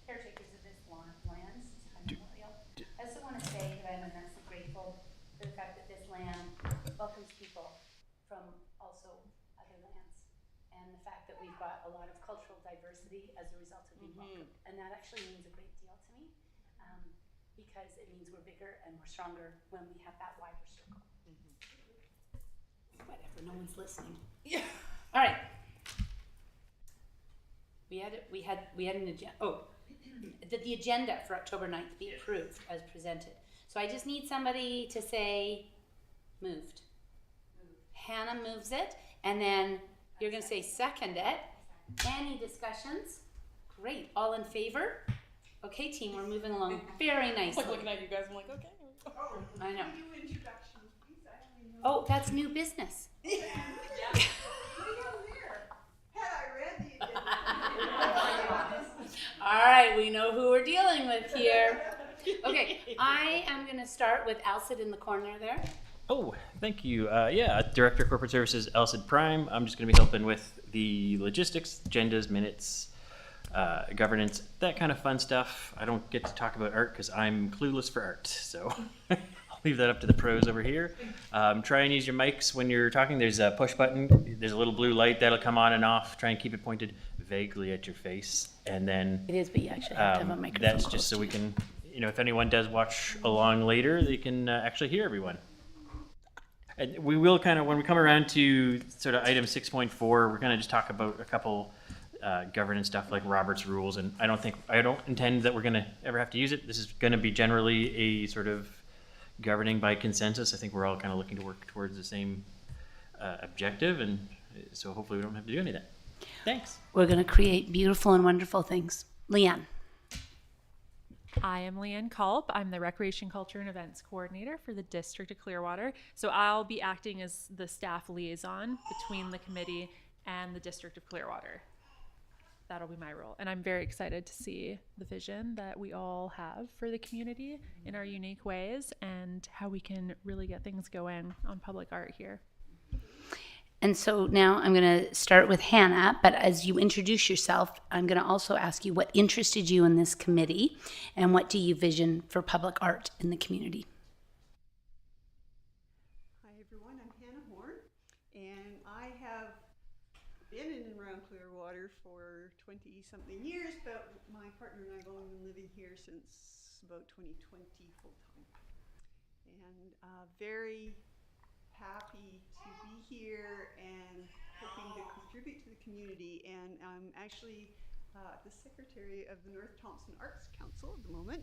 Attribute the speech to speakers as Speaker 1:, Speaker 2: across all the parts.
Speaker 1: caretakers of this lands. I also want to say that I'm immensely grateful for the fact that this land welcomes people from also other lands, and the fact that we've got a lot of cultural diversity as a result of being welcomed. And that actually means a great deal to me, because it means we're bigger and we're stronger when we have that wider circle. Whatever, no one's listening. Yeah. All right. We had an agenda. Oh, the agenda for October 9th be approved as presented. So I just need somebody to say moved. Hannah moves it, and then you're going to say second it. Any discussions? Great. All in favor? Okay, team, we're moving along very nicely.
Speaker 2: I'm looking at you guys, I'm like, okay.
Speaker 1: Oh, I know.
Speaker 3: Can you do introductions, please? I only know.
Speaker 1: Oh, that's new business.
Speaker 3: Yeah. What are you doing there? Had I read the agenda?
Speaker 1: All right, we know who we're dealing with here. Okay, I am going to start with Alcid in the corner there.
Speaker 4: Oh, thank you. Director of Corporate Services, Alcid Prime. I'm just going to be helping with the logistics, agendas, minutes, governance, that kind of fun stuff. I don't get to talk about art because I'm clueless for art, so I'll leave that up to the pros over here. Try and use your mics when you're talking. There's a push button. There's a little blue light that'll come on and off. Try and keep it pointed vaguely at your face, and then
Speaker 1: It is, but you actually have to have a microphone.
Speaker 4: that's just so we can, if anyone does watch along later, they can actually hear everyone. And we will kind of, when we come around to sort of item 6.4, we're going to just talk about a couple governance stuff like Robert's rules, and I don't intend that we're going to ever have to use it. This is going to be generally a sort of governing by consensus. I think we're all kind of looking to work towards the same objective, and so hopefully we don't have to do any of that. Thanks.
Speaker 1: We're going to create beautiful and wonderful things. Leanne.
Speaker 2: I am Leanne Culp. I'm the Recreation, Culture, and Events Coordinator for the District of Clearwater. So I'll be acting as the staff liaison between the committee and the District of Clearwater. That'll be my role. And I'm very excited to see the vision that we all have for the community in our unique ways and how we can really get things going on public art here.
Speaker 1: And so now I'm going to start with Hannah, but as you introduce yourself, I'm going to also ask you what interested you in this committee and what do you vision for public art in the community?
Speaker 3: Hi everyone, I'm Hannah Horn, and I have been in and around Clearwater for 20-something years, but my partner and I have only been living here since about 2020 full-time. And very happy to be here and hoping to contribute to the community. And I'm actually the secretary of the North Thompson Arts Council at the moment,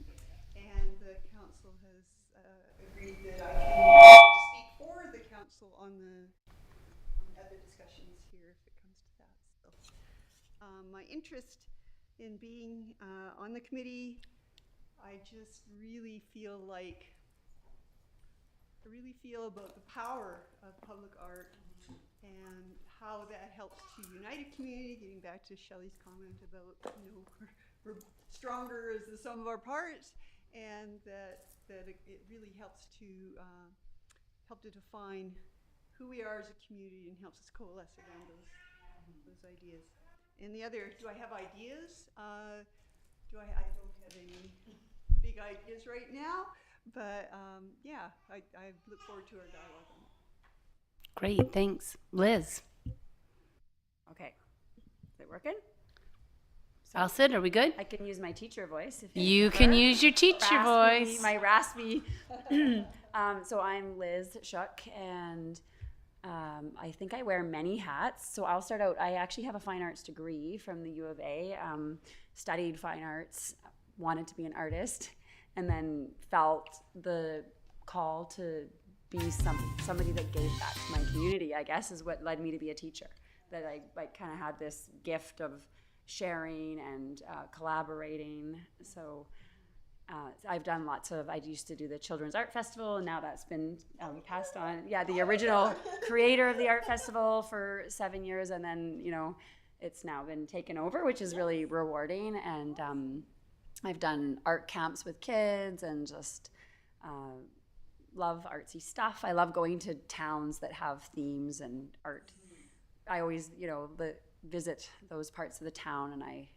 Speaker 3: and the council has agreed that I can speak for the council on the other discussions here if it comes to that. So, my interest in being on the committee, I just really feel about the power of public art and how that helps to unite a community, getting back to Shelley's comment about, we're stronger as the sum of our parts, and that it really helps to define who we are as a community and helps us coalesce around those ideas. And the other, do I have ideas? I don't have any big ideas right now. But I look forward to our dialogue on it.
Speaker 1: Great, thanks. Liz.
Speaker 5: Okay, is it working? So
Speaker 1: Alcid, are we good?
Speaker 5: I can use my teacher voice. If
Speaker 1: You can use your teacher voice.
Speaker 5: My raspy. So I'm Liz Shuck, and I think I wear many hats. So I'll start out. I actually have a fine arts degree from the U of A, studied fine arts, wanted to be an artist, and then felt the call to be somebody that gave back to my community, I guess, is what led me to be a teacher. That I kind of had this gift of sharing and collaborating. So I've done I used to do the Children's Art Festival, and now that's been passed on. Yeah, the original creator of the art festival for 7 years, and then, it's now been taken over, which is really rewarding. And I've done art camps with kids and just love artsy stuff. I love going to towns that have themes and art. I always, visit those parts of the town, and I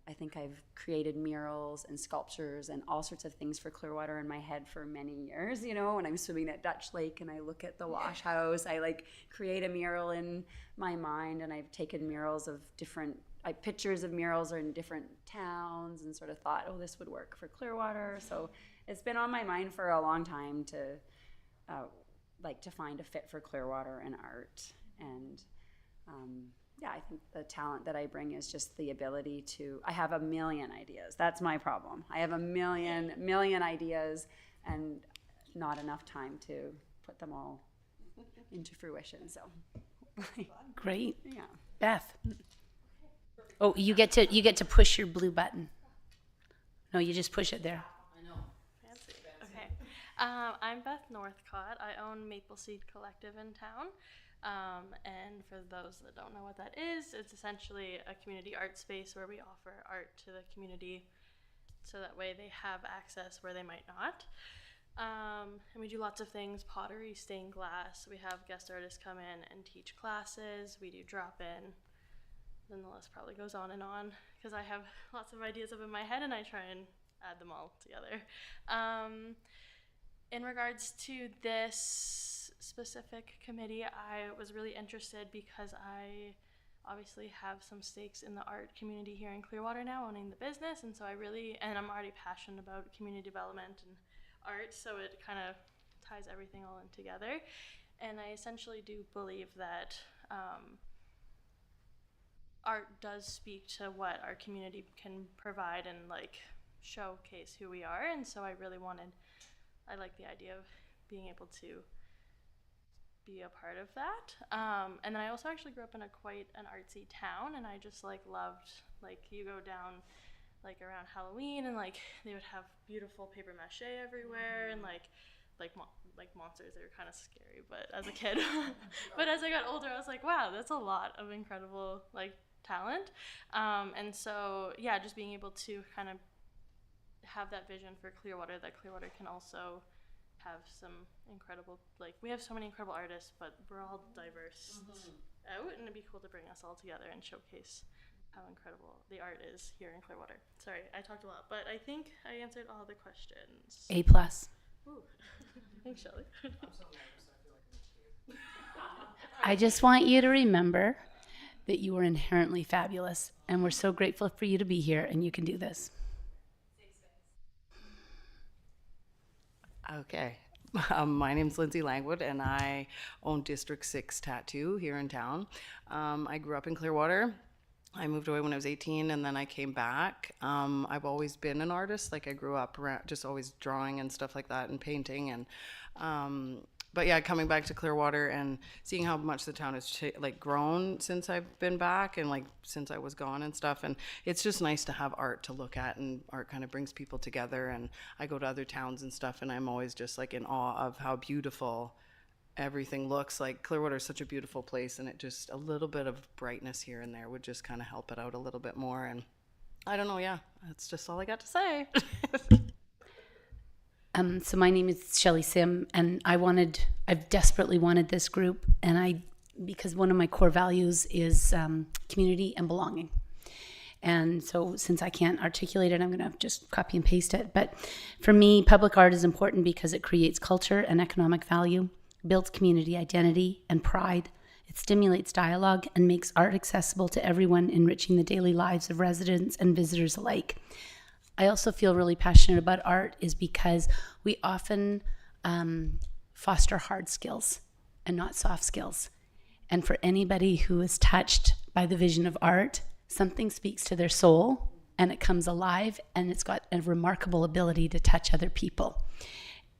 Speaker 5: I think I've created murals and sculptures and all sorts of things for Clearwater in my head for many years. You know, when I'm swimming at Dutch Lake and I look at the wash house, I like create a mural in my mind, and I've taken murals of different pictures of murals are in different towns and sort of thought, oh, this would work for Clearwater. So it's been on my mind for a long time to like to find a fit for Clearwater and art. And yeah, I think the talent that I bring is just the ability to, I have a million ideas. That's my problem. I have a million ideas and not enough time to put them all into fruition. So
Speaker 6: Great.
Speaker 5: yeah.
Speaker 6: Beth. Oh, you get to push your blue button. No, you just push it there.
Speaker 7: Fancy. Okay. I'm Beth Northcott. I own Maple Seed Collective in town. And for those that don't know what that is, it's essentially a community art space where we offer art to the community so that way they have access where they might not. And we do lots of things: pottery, stained glass. We have guest artists come in and teach classes. We do drop-in. Then the list probably goes on because I have lots of ideas up in my head and I try and add them all together. In regards to this specific committee, I was really interested because I obviously have some stakes in the art community here in Clearwater now, owning the business, and so and I'm already passionate about community development and art, so it kind of ties everything all in together. And I essentially do believe that art does speak to what our community can provide and like showcase who we are, and so I like the idea of being able to be a part of that. And then I also actually grew up in quite an artsy town, and I just loved, you go down around Halloween and they would have beautiful paper mache everywhere and like monsters. They were kind of scary, but as a kid, but as I got older, I was like, wow, that's a lot of incredible talent. And so yeah, just being able to kind of have that vision for Clearwater, that Clearwater can also have some incredible, we have so many incredible artists, but we're all diverse out, and it'd be cool to bring us all together and showcase how incredible the art is here in Clearwater. Sorry, I talked a lot, but I think I answered all the questions.
Speaker 6: A+.
Speaker 7: Ooh. Thanks, Shelley.
Speaker 6: I just want you to remember that you are inherently fabulous, and we're so grateful for you to be here, and you can do this.
Speaker 8: Okay. My name's Lindsay Langwood, and I own District 6 Tattoo here in town. I grew up in Clearwater. I moved away when I was 18, and then I came back. I've always been an artist. I grew up around, just always drawing and stuff like that and painting. And but yeah, coming back to Clearwater and seeing how much the town has grown since I've been back and since I was gone and stuff. And it's just nice to have art to look at, and art kind of brings people together. And I go to other towns and stuff, and I'm always just in awe of how beautiful everything looks. Clearwater is such a beautiful place, and it just, a little bit of brightness here and there would just kind of help it out a little bit more. And I don't know, yeah, that's just all I got to say.
Speaker 6: So my name is Shelley Sim, and I've desperately wanted this group, and because one of my core values is community and belonging. And so since I can't articulate it, I'm going to just copy and paste it. But for me, public art is important because it creates culture and economic value, builds community identity and pride. It stimulates dialogue and makes art accessible to everyone, enriching the daily lives of residents and visitors alike. I also feel really passionate about art is because we often foster hard skills and not soft skills. And for anybody who is touched by the vision of art, something speaks to their soul and it comes alive, and it's got a remarkable ability to touch other people.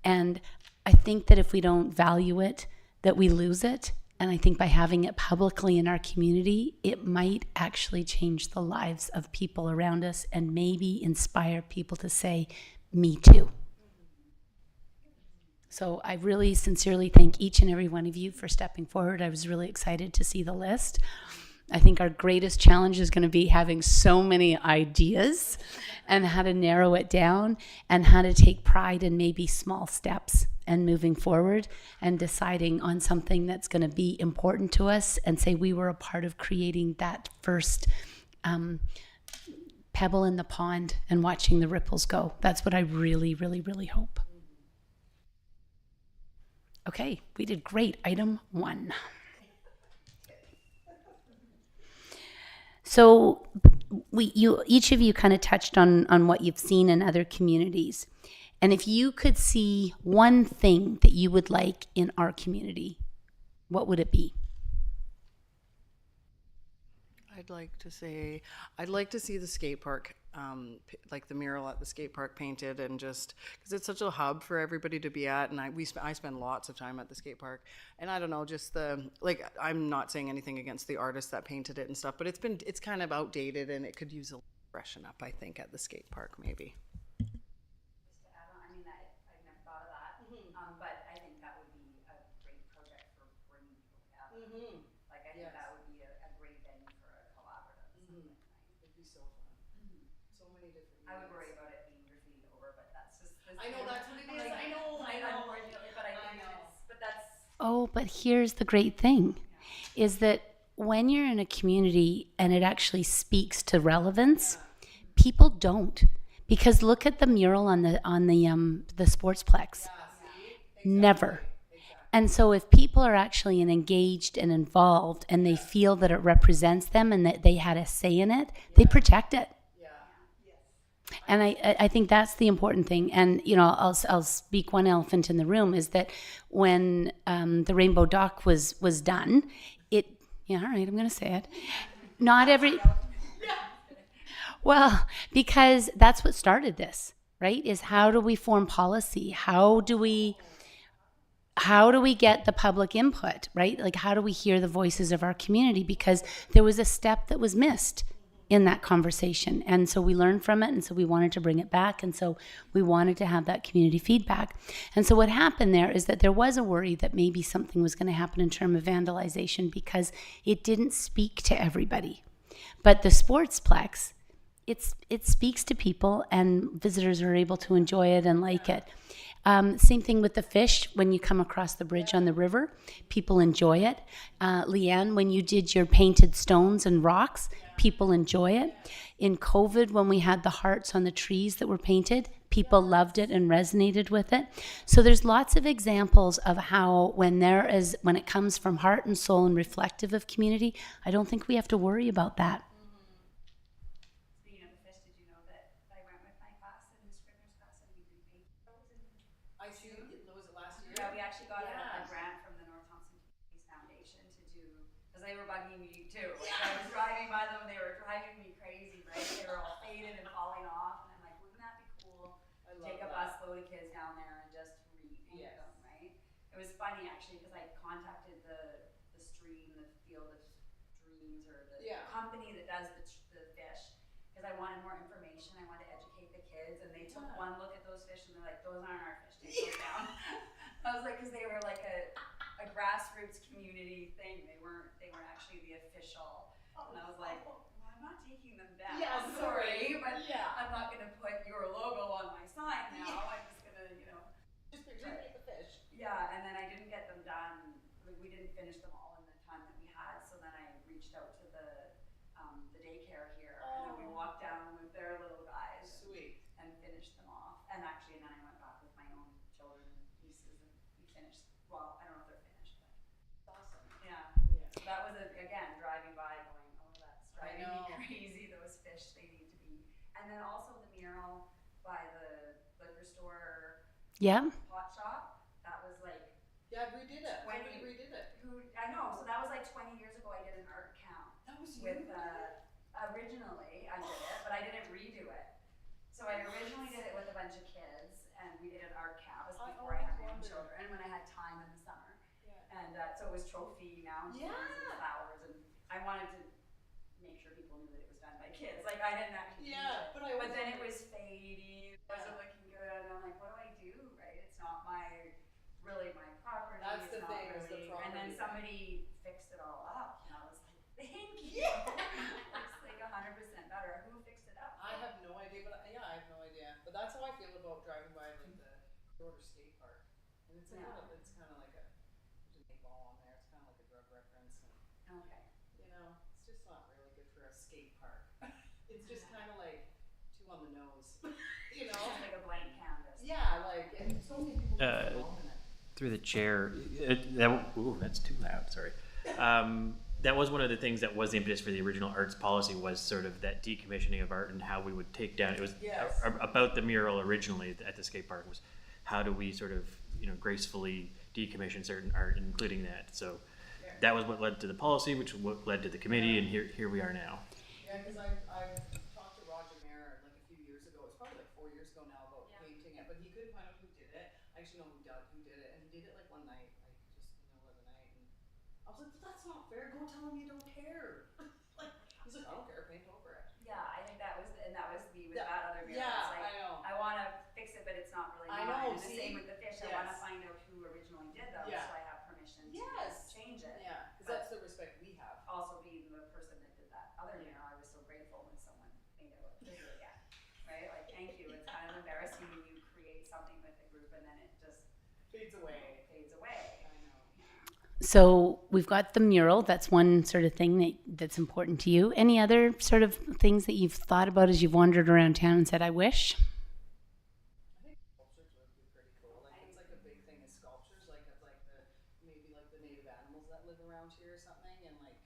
Speaker 6: And I think that if we don't value it, that we lose it. And I think by having it publicly in our community, it might actually change the lives of people around us and maybe inspire people to say, me too. So I really sincerely thank each and every one of you for stepping forward. I was really excited to see the list. I think our greatest challenge is going to be having so many ideas and how to narrow it down and how to take pride in maybe small steps and moving forward and deciding on something that's going to be important to us and say we were a part of creating that first pebble in the pond and watching the ripples go. That's what I really, really, really hope. Okay, we did great. Item 1. So each of you kind of touched on what you've seen in other communities. And if you could see one thing that you would like in our community, what would it be?
Speaker 8: I'd like to see the skate park, like the mural at the skate park painted, and just because it's such a hub for everybody to be at, and I spend lots of time at the skate park, and I don't know, just I'm not saying anything against the artist that painted it and stuff, but it's kind of outdated, and it could use a freshen up, I think, at the skate park maybe.
Speaker 5: Just to add on, I mean, I've never thought of that, but I think that would be a great project for bringing people together. Like, I think that would be a great venue for a collaborative or something, right?
Speaker 8: It'd be so fun. So many different.
Speaker 5: I would worry about it being graffitied over, but that's just.
Speaker 8: I know that's what it is. I know.
Speaker 5: Unfortunately, but I think but that's.
Speaker 6: Oh, but here's the great thing, is that when you're in a community and it actually speaks to relevance, people don't. Because look at the mural on the sportsplex. Never. And so if people are actually engaged and involved and they feel that it represents them and that they had a say in it, they protect it. And I think that's the important thing. And, you know, I'll speak one elephant in the room is that when the Rainbow Dock was done, all right, I'm going to say it. Not every... Well, because that's what started this, right? Is how do we form policy? How do we get the public input, right? Like, how do we hear the voices of our community? Because there was a step that was missed in that conversation. And so we learned from it. And so we wanted to bring it back. And so we wanted to have that community feedback. And so what happened there is that there was a worry that maybe something was going to happen in terms of vandalization because it didn't speak to everybody. But the sportsplex, it speaks to people and visitors are able to enjoy it and like it. Same thing with the fish. When you come across the bridge on the river, people enjoy it. Leanne, when you did your painted stones and rocks, people enjoy it. In COVID, when we had the hearts on the trees that were painted, people loved it and resonated with it. So there's lots of examples of how when it comes from heart and soul and reflective of community, I don't think we have to worry about that.
Speaker 5: Speaking of the fish, did you know that I went with my class in the Scrivener's class and we did paint those in
Speaker 8: I see. Was it last year?
Speaker 5: Yeah, we actually got a grant from the North Thompson Communities Foundation to do, because they were bugging me too. Like, I was driving by them and they were driving me crazy, right? They were all faded and falling off, and I'm like, wouldn't that be cool? Take a busload of kids down there and just repaint them, right? It was funny actually because I contacted the stream, the Field of Dreams, or the company that does the fish, because I wanted more information. I wanted to educate the kids, and they took one look at those fish and they're like, "Those aren't our fish. Take those down." I was like, because they were like a grassroots community thing. They weren't actually the official. And I was like, well, I'm not taking them down. Yeah, sorry, but I'm not going to put your logo on my sign now. I'm just going to, just repaint the fish. Yeah, and then I didn't get them done. We didn't finish them all in the time that we had. So then I reached out to the daycare here, and then we walked down with their little guys. Sweet. And finished them off. And actually, then I went back with my own children and nieces, and we finished. Well, I don't know if they're finished, but it's awesome. Yeah. So that was again driving by, going, "Oh, that's driving me crazy. Those fish, they need to be." And then also the mural by the liquor store.
Speaker 6: Yeah.
Speaker 5: Pot shop. That was like.
Speaker 8: Yeah, redid it. Somebody redid it.
Speaker 5: I know. So that was like 20 years ago. I did an art count. That was with. Originally, I did it, but I didn't redo it. So I originally did it with a bunch of kids, and we did an art camp. This was before I had my own children, when I had time in the summer. Yeah. And so it was trophy mountains and flowers, and I wanted to make sure people knew that it was done by kids. Like, I didn't actually do it. But then it was fading, it wasn't looking good, and I'm like, what do I do, right? It's not really my property.
Speaker 8: That's
Speaker 5: it's
Speaker 8: the
Speaker 5: not
Speaker 8: thing,
Speaker 5: really,
Speaker 8: is the property.
Speaker 5: And then somebody fixed it all up, and I was like, thank you. It's like 100% better. Who fixed it up?
Speaker 8: I have no idea, but I have no idea. But that's how I feel about driving by like the Clearwater Skate Park, and it's it's kind of like there's an 8 ball on there. It's kind of like a drug reference, and
Speaker 5: Okay.
Speaker 8: it's just not really good for a skate park. It's just kind of like you know?
Speaker 5: Just like a blank canvas.
Speaker 8: Yeah, like, and so many people get involved in it.
Speaker 4: Through the chair, that's too loud, sorry. That was one of the things that was the impetus for the original arts policy, was sort of that decommissioning of art and how we would take down, it was
Speaker 8: Yes.
Speaker 4: about the mural originally at the skate park, was how do we sort of, gracefully decommission certain art, including that. So that was what led to the policy, which was what led to the committee, and here we are now.
Speaker 8: Yeah, because I've talked to Roger Mayer like a few years ago. It's probably like 4 years ago now about painting it, but he couldn't find out who did it. I actually know who did it, and he did it like one night, like just in the middle of the night. And I was like, but that's not fair. Go tell him you don't care. Like he's like, I don't care. Paint over it.
Speaker 5: Yeah, I think that was me with
Speaker 8: Yeah.
Speaker 5: that other mural.
Speaker 8: Yeah,
Speaker 5: It's like,
Speaker 8: I know.
Speaker 5: I want to fix it, but it's not really
Speaker 8: I
Speaker 5: mine.
Speaker 8: know,
Speaker 5: And the
Speaker 8: see?
Speaker 5: same with the fish. I want to
Speaker 8: Yes.
Speaker 5: find out who originally did those,
Speaker 8: Yeah.
Speaker 5: so I have permission
Speaker 8: Yes.
Speaker 5: to change it.
Speaker 8: Yeah, because
Speaker 5: But
Speaker 8: that's the respect we have.
Speaker 5: also being the person that did that other mural, I was so grateful when someone made it look pretty again. Right? Like, thank you. It's kind of embarrassing when you create something with a group and then it just
Speaker 8: Fades away.
Speaker 5: fades away.
Speaker 8: I know.
Speaker 6: So we've got the mural. That's one sort of thing that's important to you. Any other sort of things that you've thought about as you've wandered around town and said, I wish?
Speaker 8: I think sculptures would be pretty cool. Like it's like a big thing is sculptures. Like it's like maybe like the native animals that live around here or something. And like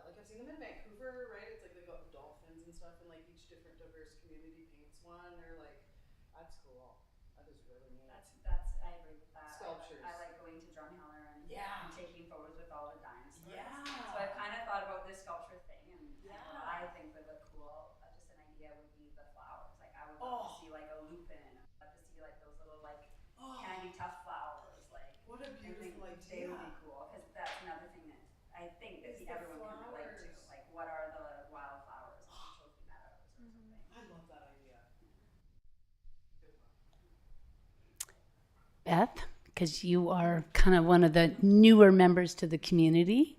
Speaker 8: like I've seen them in Vancouver, right? It's like they got the dolphins and stuff, and like each different diverse community paints one. They're like, that's cool. That is really neat.
Speaker 5: That's I agree with that.
Speaker 8: Sculptures.
Speaker 5: I like going to Drumheller and,
Speaker 8: Yeah.
Speaker 5: and taking photos with all the dinosaurs.
Speaker 8: Yeah.
Speaker 5: So I've kind of thought about this sculpture thing, and
Speaker 8: Yeah.
Speaker 5: what I think would look cool, just an idea would be the flowers. Like I would love to see like a lupin. I'd love to see like those little like candy tuft flowers. Like
Speaker 8: What a
Speaker 5: I think
Speaker 8: beautiful
Speaker 5: they would be
Speaker 8: idea.
Speaker 5: cool because that's another thing that I think that
Speaker 8: It's the
Speaker 5: everyone can relate to.
Speaker 8: flowers.
Speaker 5: Like what are the wildflowers on Trophy Meadows or something.
Speaker 8: I love that idea. Good one.
Speaker 6: Beth, because you are kind of one of the newer members to the community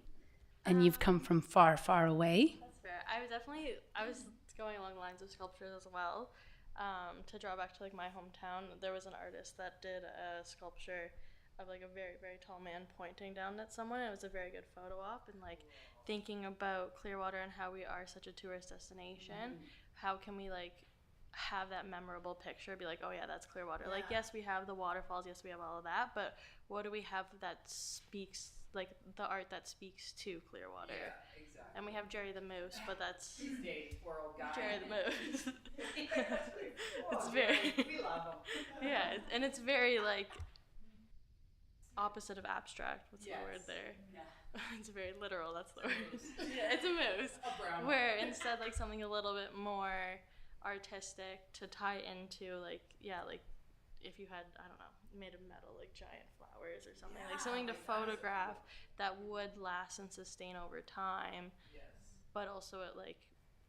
Speaker 6: and you've come from far, far away.
Speaker 7: That's fair. I was going along the lines of sculptures as well. To draw back to like my hometown, there was an artist that did a sculpture of like a very, very tall man pointing down at someone. It was a very good photo op, and like thinking about Clearwater and how we are such a tourist destination. How can we like have that memorable picture, be like, oh yeah, that's Clearwater. Like, yes, we have the waterfalls, yes, we have all of that, but what do we have that speaks, like the art that speaks to Clearwater?
Speaker 8: Yeah, exactly.
Speaker 7: And we have Jerry the Moose, but that's
Speaker 8: He's the 8-year-old guy.
Speaker 7: Jerry the Moose.
Speaker 8: It's
Speaker 7: very-
Speaker 8: We love him.
Speaker 7: Yeah, and it's very like opposite of abstract. What's the word
Speaker 8: Yes.
Speaker 7: there?
Speaker 5: Yeah.
Speaker 7: It's very literal. That's the word. Yeah, it's a moose.
Speaker 8: A brown
Speaker 7: Where instead, like something a little bit more artistic to tie into, like, yeah, like if you had, I don't know, made of metal, like giant flowers or something, like something to photograph that would last and sustain over time,
Speaker 8: Yes.
Speaker 7: but also at like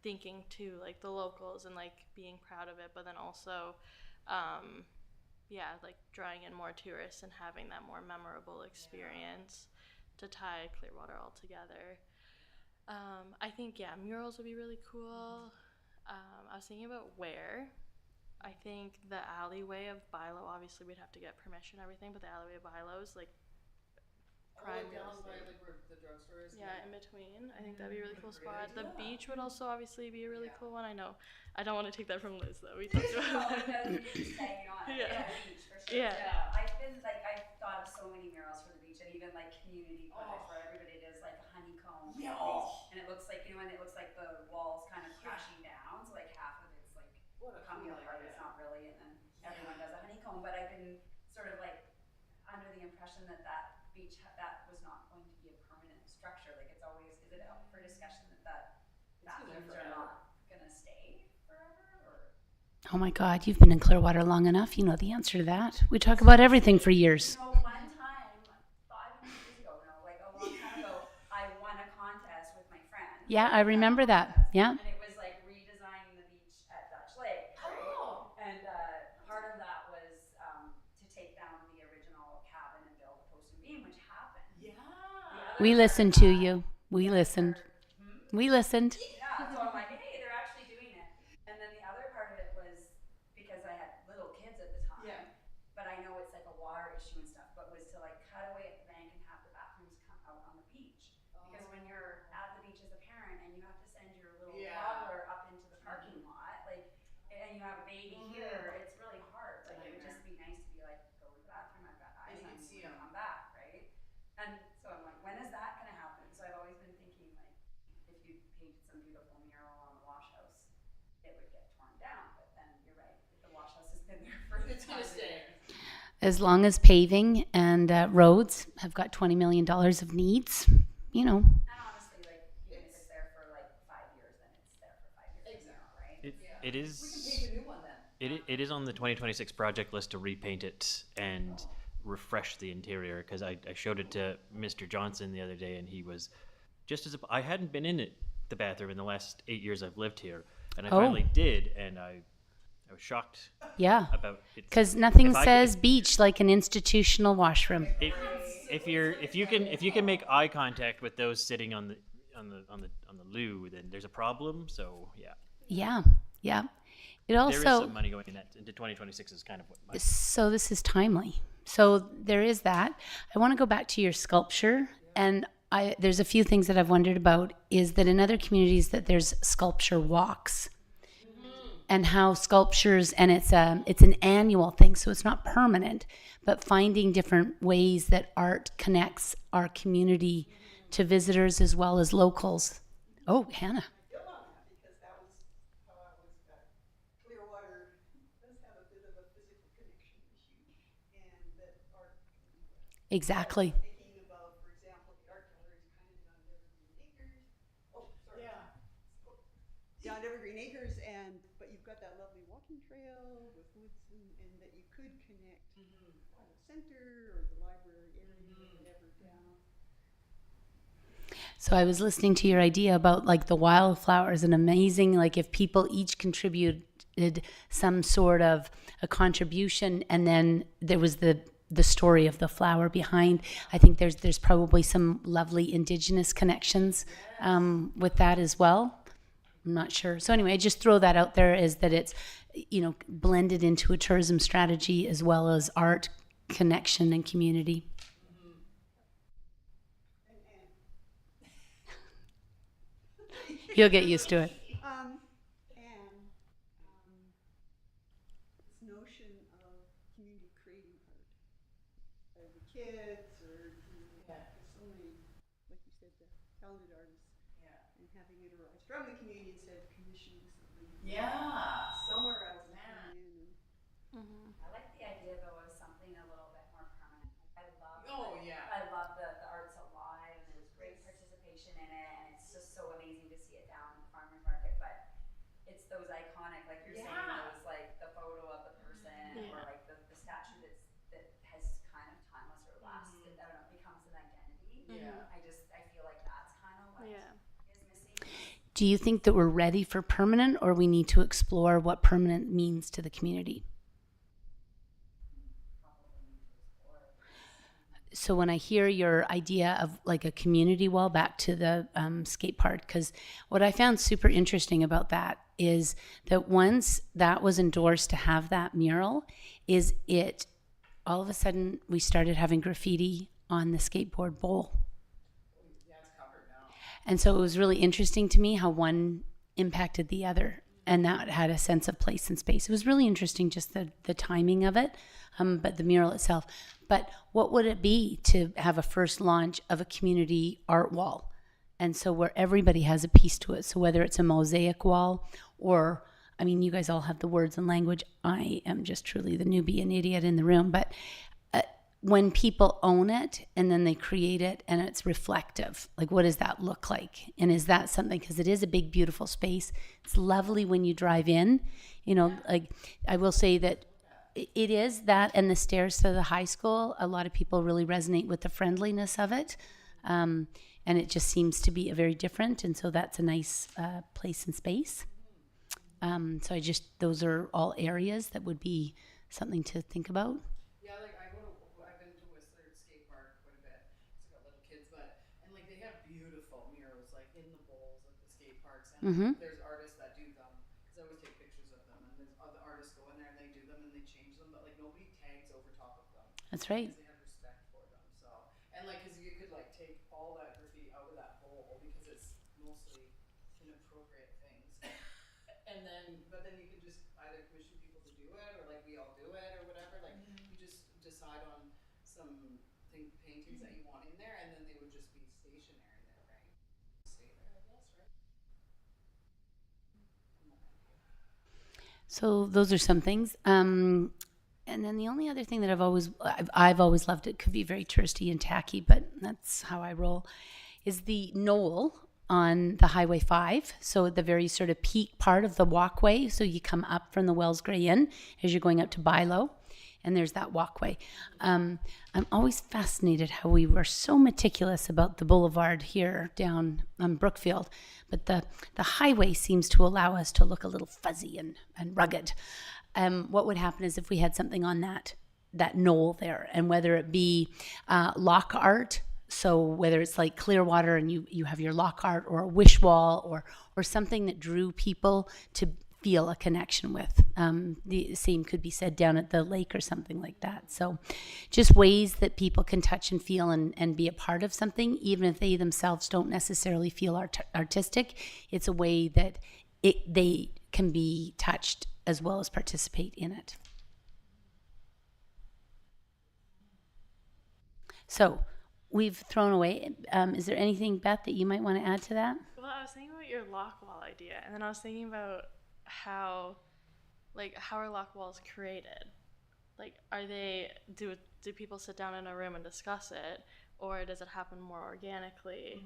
Speaker 7: thinking to like the locals and like being proud of it, but then also yeah, like drawing in more tourists and having that more memorable experience to tie Clearwater all together. I think, yeah, murals would be really cool. I was thinking about where. I think the alleyway of Bilo, obviously we'd have to get permission and everything, but the alleyway of Bilo is like prime real
Speaker 8: down by
Speaker 7: estate.
Speaker 8: like where the drugstore is.
Speaker 7: Yeah, in between. I think that'd be a really cool spot. The beach would also obviously be a really cool one. I know. I don't want to take that from Liz though. We talked about that.
Speaker 5: Tagging on it.
Speaker 7: Yeah.
Speaker 5: Yeah, the beach for sure.
Speaker 7: Yeah.
Speaker 5: I've been like I've thought of so many murals for the beach, and even like community projects where everybody does like a honeycomb
Speaker 8: Yeah.
Speaker 5: piece, and it looks like and it looks like the walls kind of crashing down, so like half of it's like
Speaker 8: What a
Speaker 5: coming
Speaker 8: cool
Speaker 5: apart.
Speaker 8: idea.
Speaker 5: It's not really, and then everyone does a honeycomb. But I've been sort of like under the impression that that beach that was not going to be a permanent structure. Like it's always is it up for discussion that bathrooms are not gonna stay forever or.
Speaker 6: Oh my God, you've been in Clearwater long enough. You know the answer to that. We talk about everything for years.
Speaker 5: You know, one time, 5 years ago, no, like a long time ago, I won a contest with my friend.
Speaker 6: Yeah, I remember that. Yeah.
Speaker 5: And it was like redesigning the beach at Dutch Lake, right?
Speaker 8: Oh.
Speaker 5: And part of that was to take down the original cabin and build a post and beam, which happened.
Speaker 8: Yeah.
Speaker 6: We listened to you. We listened. We listened.
Speaker 5: Yeah, so I'm like, hey, they're actually doing it. And then the other part of it was because I had little kids at the time.
Speaker 8: Yeah.
Speaker 5: But I know it's like a water issue and stuff, but was to like cut away at the bank and have the bathrooms come out on the beach. Because when you're at the beach as a parent and you have to send your little
Speaker 8: Yeah.
Speaker 5: toddler up into the parking lot, like, and you have a baby here
Speaker 6: As long as paving and roads have got $20 million of needs, you know.
Speaker 5: And honestly, like, even if it's there for like 5 years, then it's there for 5 years from now, right?
Speaker 4: It is. It is on the 2026 project list to repaint it and refresh the interior, because I showed it to Mr. Johnson the other day, and he was just as I hadn't been in the bathroom in the last 8 years I've lived here, and I finally did, and I was shocked
Speaker 6: Yeah.
Speaker 4: about it.
Speaker 6: Because nothing
Speaker 4: If I
Speaker 6: says
Speaker 4: could-
Speaker 6: beach like an institutional washroom.
Speaker 4: if you can make eye contact with those sitting on the loo, then there's a problem. So yeah,
Speaker 6: Yeah. Yeah. It
Speaker 4: there is
Speaker 6: also,
Speaker 4: some money going in that into 2026 is kind of what my,
Speaker 6: so this is timely. So there is that. I want to go back to your sculpture, and there's a few things that I've wondered about. Is that in other communities that there's sculpture walks, and how sculptures, and it's an annual thing, so it's not permanent, but finding different ways that art connects our community to visitors as well as locals. Oh, Hannah.
Speaker 3: Built on that because that was how I was Clearwater does have a bit of a physical connection issue, and that art can do that.
Speaker 6: Exactly.
Speaker 3: Thinking about, for example, the art galleries kind of down at Evergreen Acres. Oh, sorry. Yeah. Down at Evergreen Acres, but you've got that lovely walking trail with woods, and that you could connect the center or the library area or whatever down.
Speaker 6: So I was listening to your idea about like the wildflowers, and amazing, like if people each contributed some sort of a contribution, and then there was the story of the flower behind. I think there's probably some lovely indigenous connections with that as well. I'm not sure. So anyway, I just throw that out there, is that it's, you know, blended into a tourism strategy as well as art, connection, and community. You'll get used to it.
Speaker 3: This notion of community creating art, the kids, or there's so many, like you said, the talented artists, and having it arise from the community instead of commissioning something. Somewhere else to come in.
Speaker 5: I like the idea though of something a little bit more permanent. I love the art's alive, and there was great participation in it, and it's just so amazing to see it down at the farmer's market. But it's those iconic, like you're saying, those like the photo of the person, or like the statue that has kind of timeless or lasts. I don't know, becomes an identity. I feel like that's kind of what is missing.
Speaker 6: Do you think that we're ready for permanent, or we need to explore what permanent means to the community? So when I hear your idea of like a community wall, back to the skate park, because what I found super interesting about that is that once that was endorsed to have that mural, is it all of a sudden we started having graffiti on the skateboard bowl. And so it was really interesting to me how one impacted the other, and that had a sense of place and space. It was really interesting, just the timing of it, but the mural itself. But what would it be to have a first launch of a community art wall? And so where everybody has a piece to it. So whether it's a mosaic wall, or, I mean, you guys all have the words and language. I am just truly the newbie and idiot in the room. But when people own it and then they create it and it's reflective, like what does that look like? And is that something, because it is a big, beautiful space. It's lovely when you drive in, you know, like I will say that it is that, and the stairs to the high school, a lot of people really resonate with the friendliness of it. And it just seems to be a very different. And so that's a nice place and space. So those are all areas that would be something to think about.
Speaker 8: Yeah, like I've been to Whistler skate park quite a bit. It's got little kids, and like they have beautiful murals like in the bowls of the skate parks, and there's artists that do them, because I always take pictures of them, and there's other artists go in there and they do them and they change them, but like nobody tags over top of them.
Speaker 6: That's right.
Speaker 8: Because they have respect for them. So, and like, because you could like take all that graffiti out of that bowl because it's mostly inappropriate things. But then you could just either commission people to do it, or like we all do it, or whatever. Like you just decide on some paintings that you want in there, and then they would just be stationary there, right? Stay there, I guess, right?
Speaker 6: So those are some things. And then the only other thing that I've always loved, it could be very touristy and tacky, but that's how I roll, is the knoll on the Highway 5. So at the very sort of peak part of the walkway. So you come up from the Wells Gray Inn as you're going up to Bilo, and there's that walkway. I'm always fascinated how we were so meticulous about the boulevard here down Brookfield, but the highway seems to allow us to look a little fuzzy and rugged. What would happen is if we had something on that knoll there, and whether it be lock art, so whether it's like Clearwater and you have your lock art, or a wish wall, or something that drew people to feel a connection with. The same could be said down at the lake or something like that. So just ways that people can touch and feel and be a part of something, even if they themselves don't necessarily feel artistic. It's a way that they can be touched as well as participate in it. So we've thrown away. Is there anything, Beth, that you might want to add to that?
Speaker 7: Well, I was thinking about your lock wall idea, and then I was thinking about how are lock walls created? Like, do people sit down in a room and discuss it, or does it happen more organically?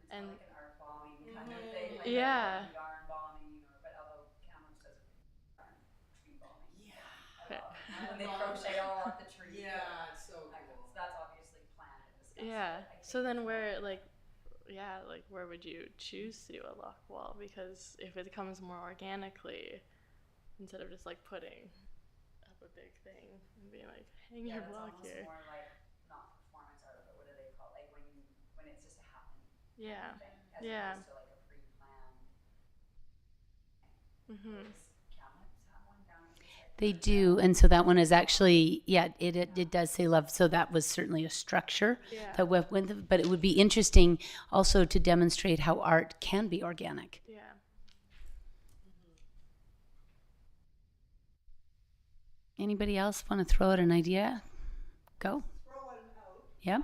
Speaker 5: It's
Speaker 7: And
Speaker 5: like an art bombing kind of thing. Like
Speaker 7: yeah.
Speaker 5: a yarn bombing, but although Cameron does a yarn tree bombing.
Speaker 7: Okay.
Speaker 5: When they crochet all off the tree.
Speaker 8: Yeah, it's so
Speaker 5: Like,
Speaker 8: cool.
Speaker 5: that's obviously planned and discussed.
Speaker 7: Yeah.
Speaker 5: but I
Speaker 7: So
Speaker 5: think
Speaker 7: then
Speaker 5: it's
Speaker 7: where would you choose to do a lock wall? Because if it comes more organically, instead of just like putting up a big thing and being like, hang your
Speaker 5: that's
Speaker 7: block
Speaker 5: almost
Speaker 7: here.
Speaker 5: more like not performance art, but what do they call it? Like when it's just a happening
Speaker 7: Yeah.
Speaker 5: thing, as
Speaker 7: Yeah.
Speaker 5: opposed to like a pre-planned.
Speaker 7: Mhm.
Speaker 5: Does Kamloops have one down in Eastside?
Speaker 6: They do, and so that one is actually, it does say love. So that was certainly a structure
Speaker 7: Yeah.
Speaker 6: that went with it, but it would be interesting also to demonstrate how art can be organic.
Speaker 7: Yeah.
Speaker 6: Anybody else want to throw out an idea? Go.
Speaker 3: Throw one out.
Speaker 6: Yeah.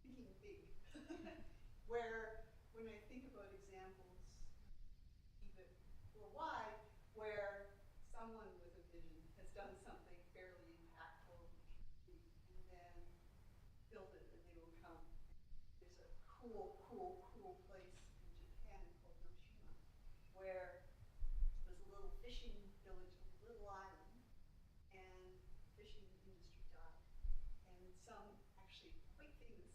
Speaker 3: Thinking big. Where, when I think about examples, even worldwide, where someone with a vision has done something fairly impactful and then built it, and they will come. There's a cool place in Japan called Noshima, where there's a little fishing village, a little island, and fishing industry died. And some actually quite famous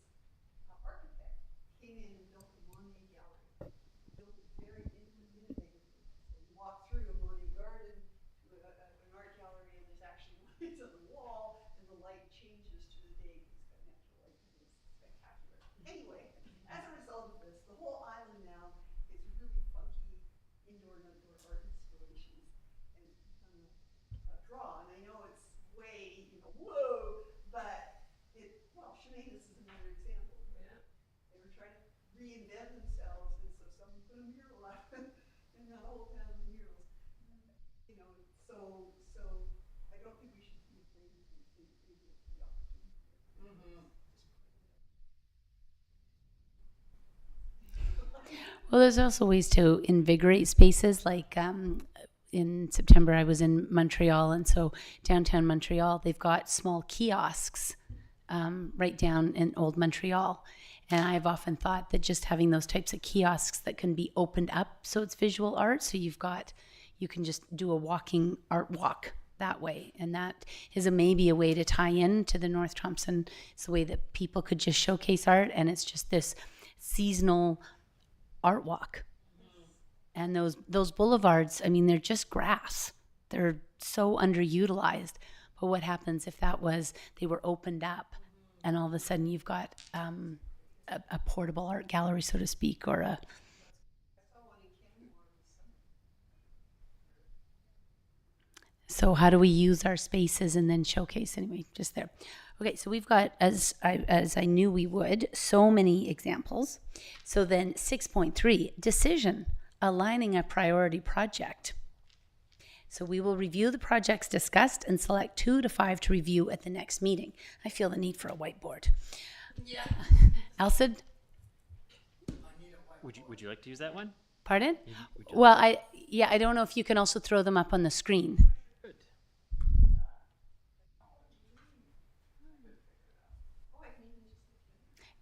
Speaker 3: architect came in and built a Monet gallery. Built it very innovatively. So you walk through a Monet garden to an art gallery, and there's actually Monets on the wall, and the light changes to the day because it's got natural light. It is spectacular. Anyway, as a result of this, the whole island now is really funky indoor and outdoor art installations. And draw, and I know it's way, whoa, but Shemaine, this is another example, right? Yeah. They were trying to reinvent themselves, and so someone put a mural up, and now the whole town is murals. So I don't think we should be afraid of these things. Maybe it's the opportunity.
Speaker 6: Well, there's also ways to invigorate spaces. Like in September, I was in Montreal, and so downtown Montreal, they've got small kiosks right down in old Montreal. And I've often thought that just having those types of kiosks that can be opened up so it's visual art, so you can just do a walking art walk that way. And that is maybe a way to tie in to the North Thompson. It's a way that people could just showcase art, and it's just this seasonal art walk. And those boulevards, I mean, they're just grass. They're so underutilized. But what happens if they were opened up, and all of a sudden you've got a portable art gallery, so to speak, or a... So how do we use our spaces and then showcase? Anyway, just there. Okay, so we've got, as I knew we would, so many examples. So then 6.3, decision, aligning a priority project. So we will review the projects discussed and select 2 to 5 to review at the next meeting. I feel the need for a whiteboard. Yeah. Alcid?
Speaker 4: Would you like to use that one?
Speaker 6: Pardon?
Speaker 4: Would you-
Speaker 6: Well, Yeah, I don't know if you can also throw them up on the screen.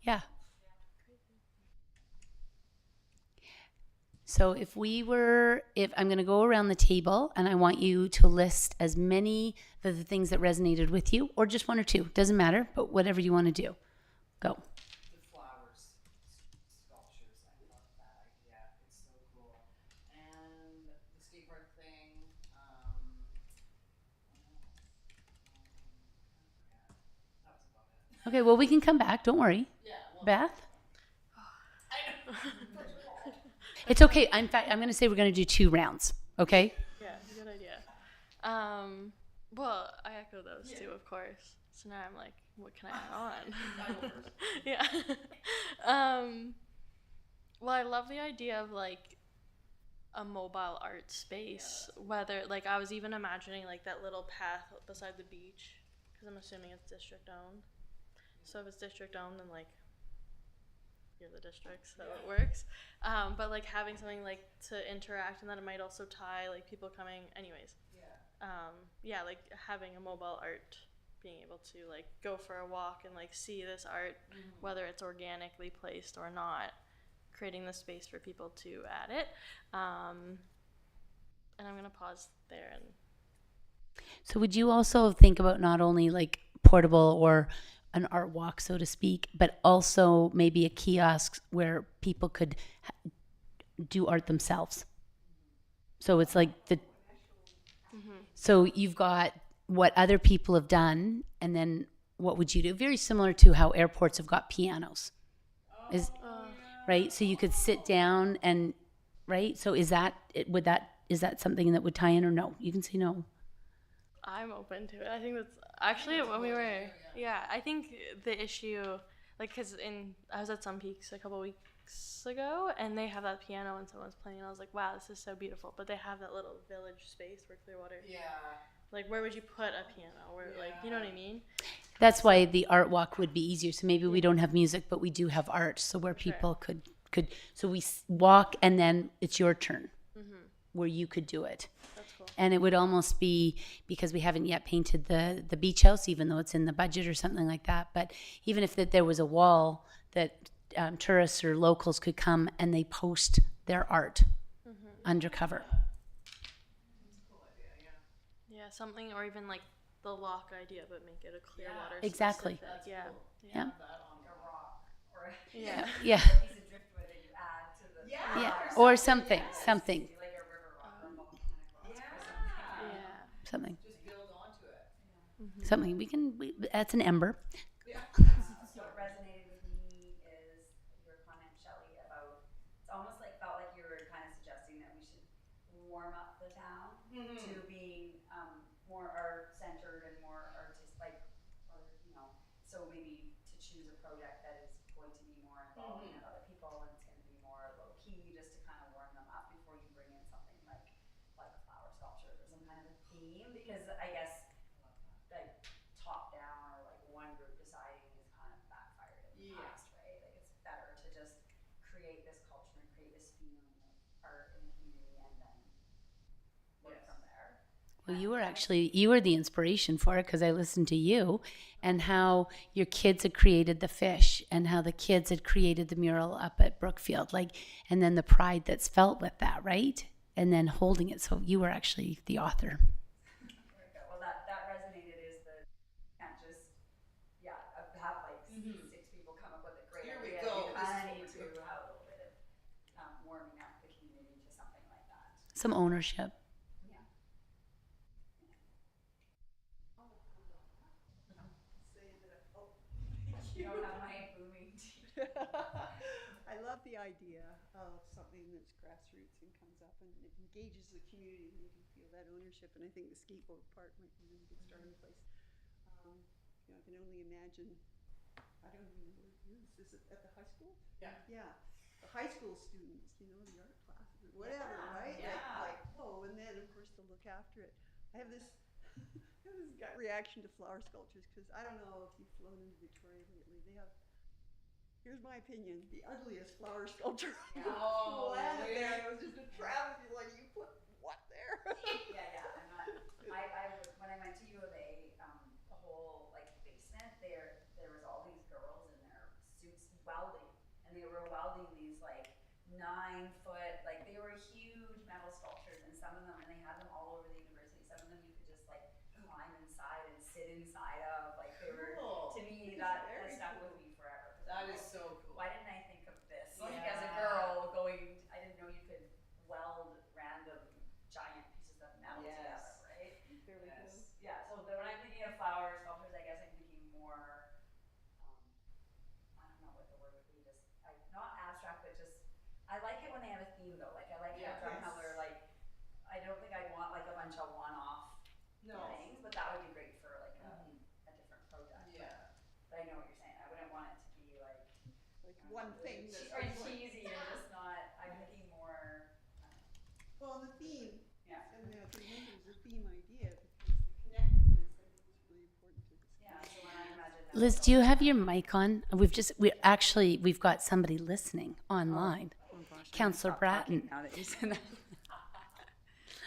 Speaker 6: Yeah. So if I'm going to go around the table and I want you to list as many of the things that resonated with you, or just one or two, doesn't matter, but whatever you want to do. Go.
Speaker 8: The flowers sculptures. I love that idea. It's so cool. And the skate park thing. What else? I forget. That was about it.
Speaker 6: Okay, well, we can come back. Don't worry.
Speaker 8: Yeah. Well,
Speaker 6: Beth?
Speaker 8: I know.
Speaker 6: It's okay. In fact, I'm going to say we're going to do 2 rounds. Okay?
Speaker 7: Yeah, good idea. Well, I echo those too, of course. So now I'm like, what can I add on? Yeah. Well, I love the idea of like a mobile art space. Whether like I was even imagining like that little path beside the beach, because I'm assuming it's district owned. So if it's district owned, then like you're the district, so it works. But like having something like to interact, and then it might also tie like people coming. Anyways, yeah, like having a mobile art, being able to like go for a walk and like see this art, whether it's organically placed or not, creating the space for people to add it. And I'm gonna pause there and.
Speaker 6: So would you also think about not only like portable or an art walk, so to speak, but also maybe a kiosk where people could do art themselves? So it's like so you've got what other people have done, and then what would you do? Very similar to how airports have got pianos. Right? So you could sit down and, right? So is that something that would tie in, or no? You can say no.
Speaker 7: I'm open to it. I think that's actually when we were, I think the issue, like, because I was at Sun Peaks a couple weeks ago, and they have that piano and someone's playing, and I was like, wow, this is so beautiful. But they have that little village space where Clearwater. Yeah. Like, where would you put a piano? Where, like, you know what I mean?
Speaker 6: That's why the art walk would be easier. So maybe we don't have music, but we do have art. So where people could, so we walk and then it's your turn where you could do it.
Speaker 7: That's cool.
Speaker 6: And it would almost be, because we haven't yet painted the beach house, even though it's in the budget or something like that. But even if there was a wall that tourists or locals could come and they post their art undercover.
Speaker 7: Yeah, something, or even like the lock idea, but make it a Clearwater.
Speaker 6: Exactly.
Speaker 7: Specific. Yeah.
Speaker 6: Yeah.
Speaker 7: Yeah.
Speaker 6: Yeah.
Speaker 5: Piece of driftwood that you add to the
Speaker 6: Yeah. Or something. Something.
Speaker 5: like a river rock or volcanic rock or
Speaker 7: Yeah.
Speaker 6: Something.
Speaker 8: Just build onto it.
Speaker 6: Something. That's an ember.
Speaker 5: So what resonated with me is your comment, Shelley, about it's almost like felt like you were kind of suggesting that we should warm up the town to being more art centered and more artistic, like, or so maybe to choose a project that is going to be more involving of other people and it's going to be more low key, just to kind of warm them up before you bring in something like flower sculptures or some kind of a theme, because I guess like top down or like one group deciding is kind of backfired in the past, right? Like it's better to just create this culture and create this feeling of art in the community and then work from there.
Speaker 6: Well, you were the inspiration for it, because I listened to you and how your kids had created the fish and how the kids had created the mural up at Brookfield, and then the pride that's felt with that, right? And then holding it. So you were actually the author.
Speaker 5: Well, that resonated is can't just have like 6 people come up with a great idea. You kind of need to have a little bit of warming up the community to something like that.
Speaker 6: Some ownership.
Speaker 5: You don't have my booming tea.
Speaker 3: I love the idea of something that's grassroots and comes up and it engages the community and you can feel that ownership. And I think the skateboard park might be a really good starting place. I can only imagine. I don't even know where it is. Is it at the high school? Yeah. Yeah. The high school students, the art classes or whatever, right?
Speaker 5: Yeah.
Speaker 3: Like, whoa, and then of course to look after it. I have this gut reaction to flower sculptures because I don't know if you've flown into Victoria lately. They have, here's my opinion, the ugliest flower sculpture on the planet. There, it was just a travesty. Like you put
Speaker 5: and they were welding these like 9 foot, like they were huge metal sculptures, and some of them, and they had them all over the university. Some of them you could just like climb inside and sit inside of. Like they were, to me, that has stuck with me forever.
Speaker 8: That is so cool.
Speaker 5: Why didn't I think of this? Like as a girl going, I didn't know you could weld random giant pieces of metal together, right?
Speaker 3: Very cool.
Speaker 5: Yeah, so when I'm thinking of flower sculptures, I guess I'm thinking more, I don't know what the word would be, just, not abstract, but just, I like it when they have a theme though, like I like how Drumheller, like, I don't think I'd want like a bunch of one-off things, but that would be great for like a different project. But I know what you're saying, I wouldn't want it to be like
Speaker 3: one thing that's
Speaker 5: or cheesy and just not, I'm thinking more,
Speaker 3: well, the theme.
Speaker 5: yeah.
Speaker 3: And the theme is a theme idea because the connectedness I think is really important to this.
Speaker 5: Yeah, so when I imagine that.
Speaker 6: Liz, do you have your mic on? We've got somebody listening online.
Speaker 5: Oh gosh,
Speaker 6: Counselor
Speaker 5: stop talking
Speaker 6: Bratton.
Speaker 5: now that you said that.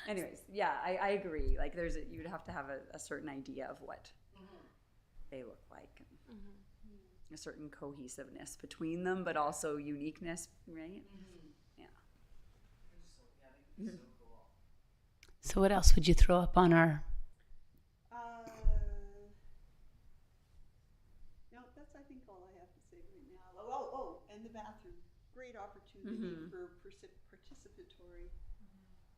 Speaker 5: Anyways, yeah, I agree. Like, you'd have to have a certain idea of what they look like, and a certain cohesiveness between them, but also uniqueness, right? Yeah.
Speaker 6: So what else would you throw up on our?
Speaker 3: No, that's I think all I have to say right now. Oh, and the bathroom. Great opportunity for participatory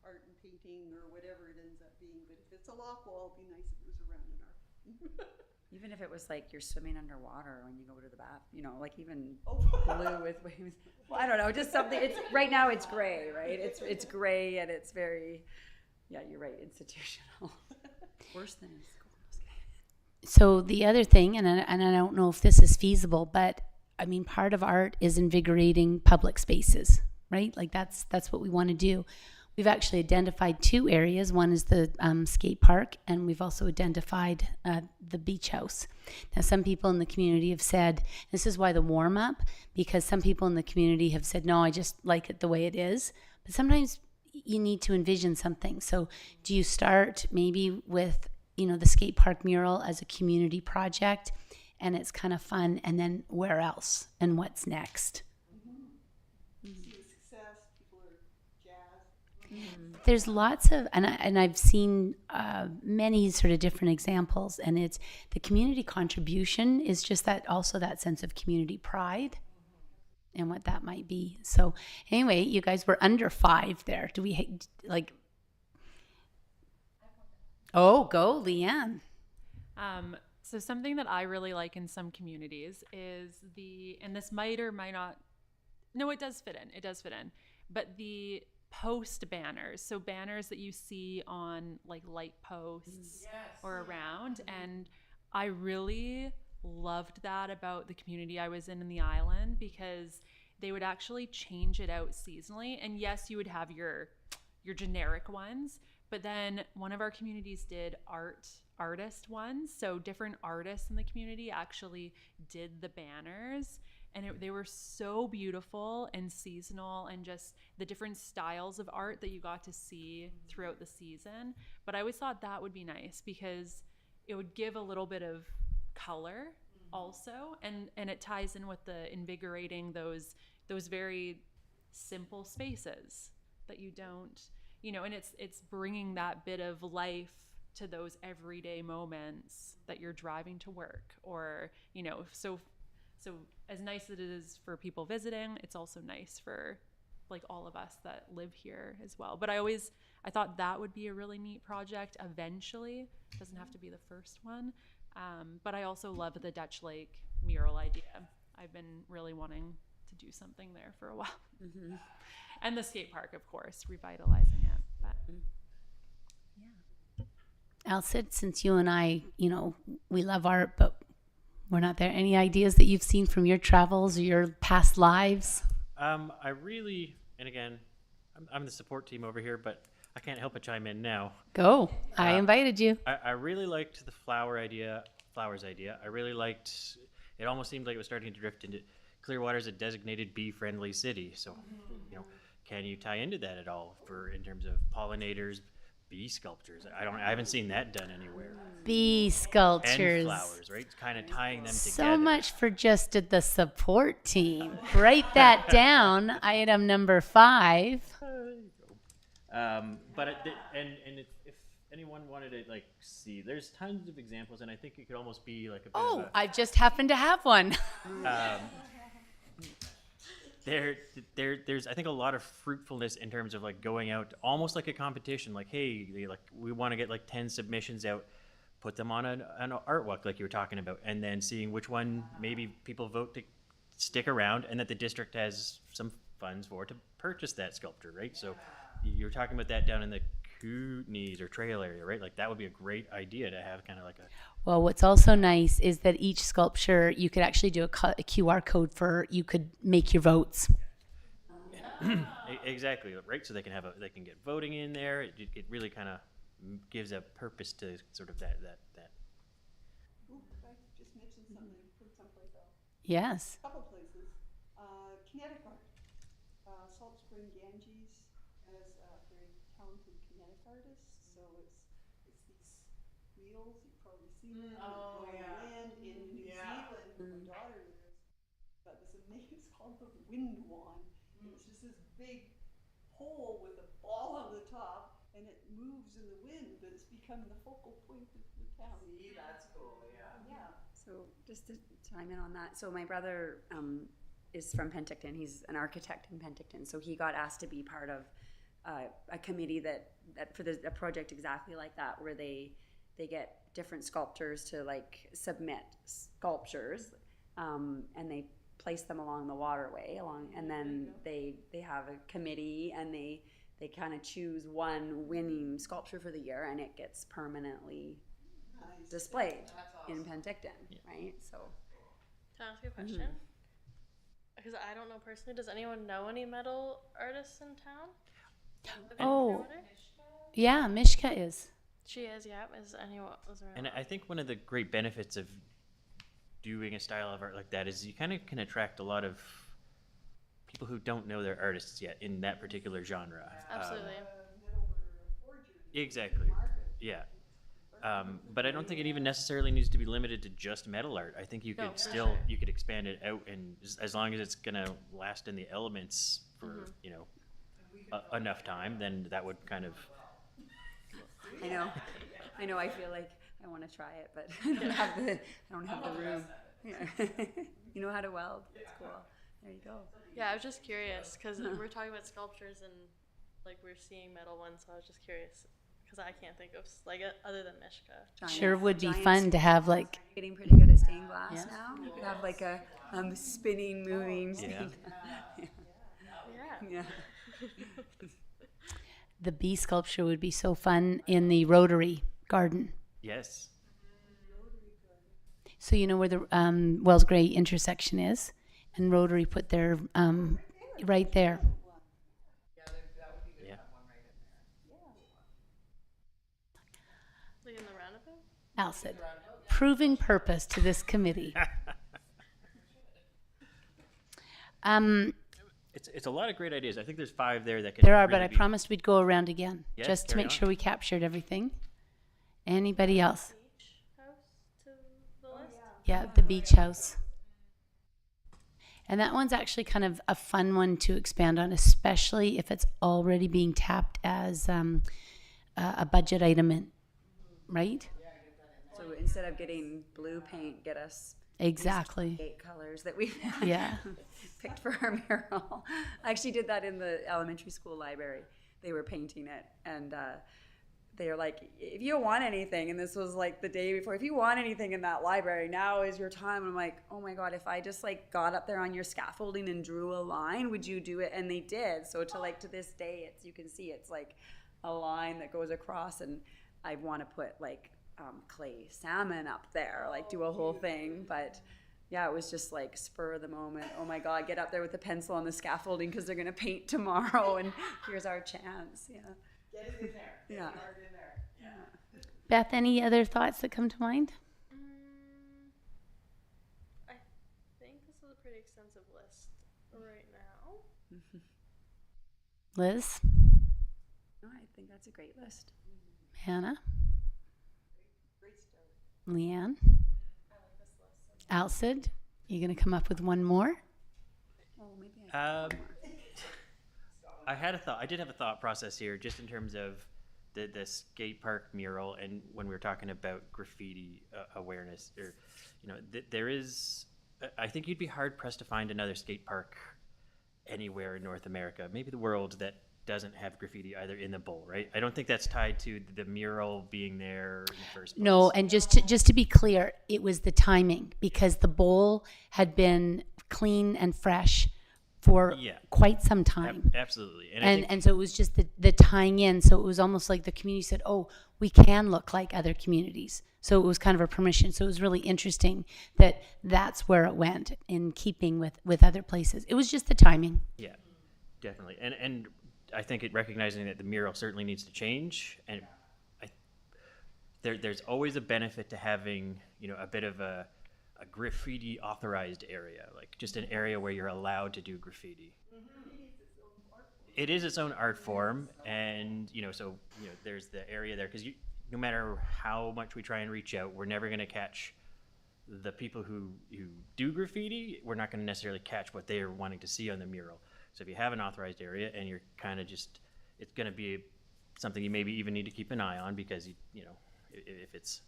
Speaker 3: art and painting or whatever it ends up being. But if it's a lock wall, it'd be nice if it was around an arc.
Speaker 5: Even if it was like you're swimming underwater when you go to the bath, like even
Speaker 3: Oh.
Speaker 5: blue with waves. Well, I don't know, just something. It's right now it's gray, right? It's gray and it's very, yeah, you're right, institutional. Worse than in school. I'm just kidding.
Speaker 6: So the other thing, and I don't know if this is feasible, but I mean, part of art is invigorating public spaces, right? Like that's what we want to do. We've actually identified 2 areas. One is the skate park, and we've also identified the beach house. Now, some people in the community have said, this is why the warm up, because some people in the community have said, no, I just like it the way it is. But sometimes you need to envision something. So do you start maybe with, the skate park mural as a community project, and it's kind of fun, and then where else and what's next?
Speaker 3: See the success, people are jazzed.
Speaker 6: There's lots of, and I've seen many sort of different examples, and it's the community contribution is just that sense of community pride and what that might be. So anyway, you guys were under 5 there. Do we like? Oh, go, Leanne.
Speaker 2: So something that I really like in some communities is and this might or might not, no, it does fit in, but the post banners. So banners that you see on like light posts or around. And I really loved that about the community I was in the island, because they would actually change it out seasonally. And yes, you would have your generic ones, but then one of our communities did artist ones. So different artists in the community actually did the banners, and they were so beautiful and seasonal, and just the different styles of art that you got to see throughout the season. But I always thought that would be nice because it would give a little bit of color also, and it ties in with the invigorating those very simple spaces that you don't, and it's bringing that bit of life to those everyday moments that you're driving to work, or so as nice as it is for people visiting, it's also nice for like all of us that live here as well. But I thought that would be a really neat project eventually. It doesn't have to be the first one. But I also love the Dutch Lake mural idea. I've been really wanting to do something there for a while. And the skate park, of course, revitalizing it. But
Speaker 6: Alcid, since you and I, we love art, but we're not there. Any ideas that you've seen from your travels or your past lives?
Speaker 4: I really, and again, I'm the support team over here, but I can't help but chime in now.
Speaker 6: Go. I invited you.
Speaker 4: I really liked the flowers idea. I really liked, it almost seemed like it was starting to drift into Clearwater's a designated bee-friendly city. So, can you tie into that at all in terms of pollinators, bee sculptures. I haven't seen that done anywhere.
Speaker 6: Bee
Speaker 4: And
Speaker 6: sculptures.
Speaker 4: flowers, right? Kind of tying them
Speaker 6: So
Speaker 4: together.
Speaker 6: much for just the support team. Write that down. Item number 5.
Speaker 4: But if anyone wanted to like see, there's tons of examples, and I think it could almost be like a bit
Speaker 6: Oh,
Speaker 4: of a,
Speaker 6: I just happen to have one.
Speaker 4: there's I think a lot of fruitfulness in terms of like going out almost like a competition. Like, hey, like we want to get like 10 submissions out, put them on an art walk like you were talking about, and then seeing which one maybe people vote to stick around, and that the district has some funds for to purchase that sculpture, right? So you're talking about that down in the Kootenays or trail area, right? Like that would be a great idea to have kind of like a
Speaker 6: Well, what's also nice is that each sculpture, you could actually do a QR code for, you could make your votes.
Speaker 4: exactly, right? So they can they can get voting in there. It really kind of gives a purpose to sort of that.
Speaker 3: Ooh, I just mentioned something, heard someplace else.
Speaker 6: Yes.
Speaker 3: A couple places. Connecticut. Salt Spring Ganges has a very talented kinetic artist. So it's these wheels, you've probably seen them.
Speaker 8: Oh,
Speaker 3: on
Speaker 8: yeah.
Speaker 3: land in New Zealand, where my daughter lives. But this amazing, it's called the wind wand. And it's just this big pole with a ball on the top, and it moves in the wind, but it's become the focal point of the town.
Speaker 8: See, that's cool, yeah.
Speaker 3: Yeah.
Speaker 5: So just to chime in on that, so my brother is from Penticton. He's an architect in Penticton, so he got asked to be part of a committee that for a project exactly like that, where they get different sculptors to like submit sculptures, and they place them along the waterway and then they have a committee, and they kind of choose one winning sculpture for the year, and it gets permanently displayed in Penticton, right? So
Speaker 7: Can I ask you a question? Because I don't know personally. Does anyone know any metal artists in town?
Speaker 6: Oh, yeah, Mishka is.
Speaker 7: She is. Yeah. Is anyone? Was there
Speaker 4: And I think one of the great benefits of doing a style of art like that is you kind of can attract a lot of people who don't know they're artists yet in that particular genre.
Speaker 7: Absolutely.
Speaker 4: Exactly. Yeah. But I don't think it even necessarily needs to be limited to just metal art. I think you could you could expand it out, and as long as it's gonna last in the elements for enough time, then that would kind of.
Speaker 5: I know. I feel like I want to try it, but I don't have the room. Yeah. You know how to weld? It's cool. There you go.
Speaker 7: Yeah, I was just curious because we're talking about sculptures and like we're seeing metal ones, so I was just curious because I can't think of like other than Mishka.
Speaker 6: Sure would be fun to have like.
Speaker 5: Getting pretty good at stained glass
Speaker 6: Yeah.
Speaker 5: now. You could have like a spinning, moving. Stained
Speaker 7: Yeah.
Speaker 5: Yeah.
Speaker 6: The bee sculpture would be so fun in the Rotary Garden.
Speaker 4: Yes.
Speaker 6: So you know where the Wells Gray intersection is, and Rotary put their right there.
Speaker 4: Yeah.
Speaker 7: Like in the roundabout.
Speaker 6: Al said, proving purpose to this committee.
Speaker 4: It's a lot of great ideas. I think there's 5 there that could.
Speaker 6: There are, but
Speaker 4: really
Speaker 6: I
Speaker 4: be-
Speaker 6: promised we'd go around again,
Speaker 4: Yes,
Speaker 6: just to
Speaker 4: carry
Speaker 6: make
Speaker 4: on.
Speaker 6: sure we captured everything. Anybody else?
Speaker 7: Beach house to the list.
Speaker 6: Yeah, the beach house. And that one's actually kind of a fun one to expand on, especially if it's already being tapped as a budget item, right?
Speaker 5: So instead of getting blue paint, get us
Speaker 6: Exactly.
Speaker 5: 8 colors that we
Speaker 6: Yeah.
Speaker 5: picked for our mural. I actually did that in the elementary school library. They were painting it, and they were like, if you want anything, and this was like the day before, if you want anything in that library, now is your time. And I'm like, oh my God, if I just like got up there on your scaffolding and drew a line, would you do it? And they did. So to this day, it's, you can see it's like a line that goes across, and I want to put like clay salmon up there, like do a whole thing. But yeah, it was just like spur of the moment. Oh my God, get up there with the pencil on the scaffolding because they're going to paint tomorrow, and here's our chance. Yeah.
Speaker 8: Get it in there.
Speaker 5: Yeah.
Speaker 8: Get it hard in there. Yeah.
Speaker 6: Beth, any other thoughts that come to mind?
Speaker 7: I think this is a pretty extensive list right now.
Speaker 6: Liz?
Speaker 5: No, I think that's a great list.
Speaker 6: Hannah? Leanne? Alcid, you going to come up with one more?
Speaker 5: Oh, maybe I could do one more.
Speaker 4: I had a thought. I did have a thought process here, just in terms of the skate park mural, and when we were talking about graffiti awareness, or there is. I think you'd be hard pressed to find another skate park anywhere in North America, maybe the world, that doesn't have graffiti either in the bowl, right? I don't think that's tied to the mural being there in the first place.
Speaker 6: No, and just to be clear, it was the timing, because the bowl had been clean and fresh for quite some time.
Speaker 4: Absolutely.
Speaker 6: And so it was just the tying in. So it was almost like the community said, oh, we can look like other communities. So it was kind of a permission. So it was really interesting that that's where it went, in keeping with other places. It was just the timing.
Speaker 4: Yeah, definitely. And I think recognizing that the mural certainly needs to change. And there's always a benefit to having, a bit of a graffiti authorized area, like just an area where you're allowed to do graffiti. It is its own art form, and there's the area there, because no matter how much we try and reach out, we're never going to catch the people who do graffiti. We're not going to necessarily catch what they are wanting to see on the mural. So if you have an authorized area and you're kind of just, it's going to be something you maybe even need to keep an eye on, because if it's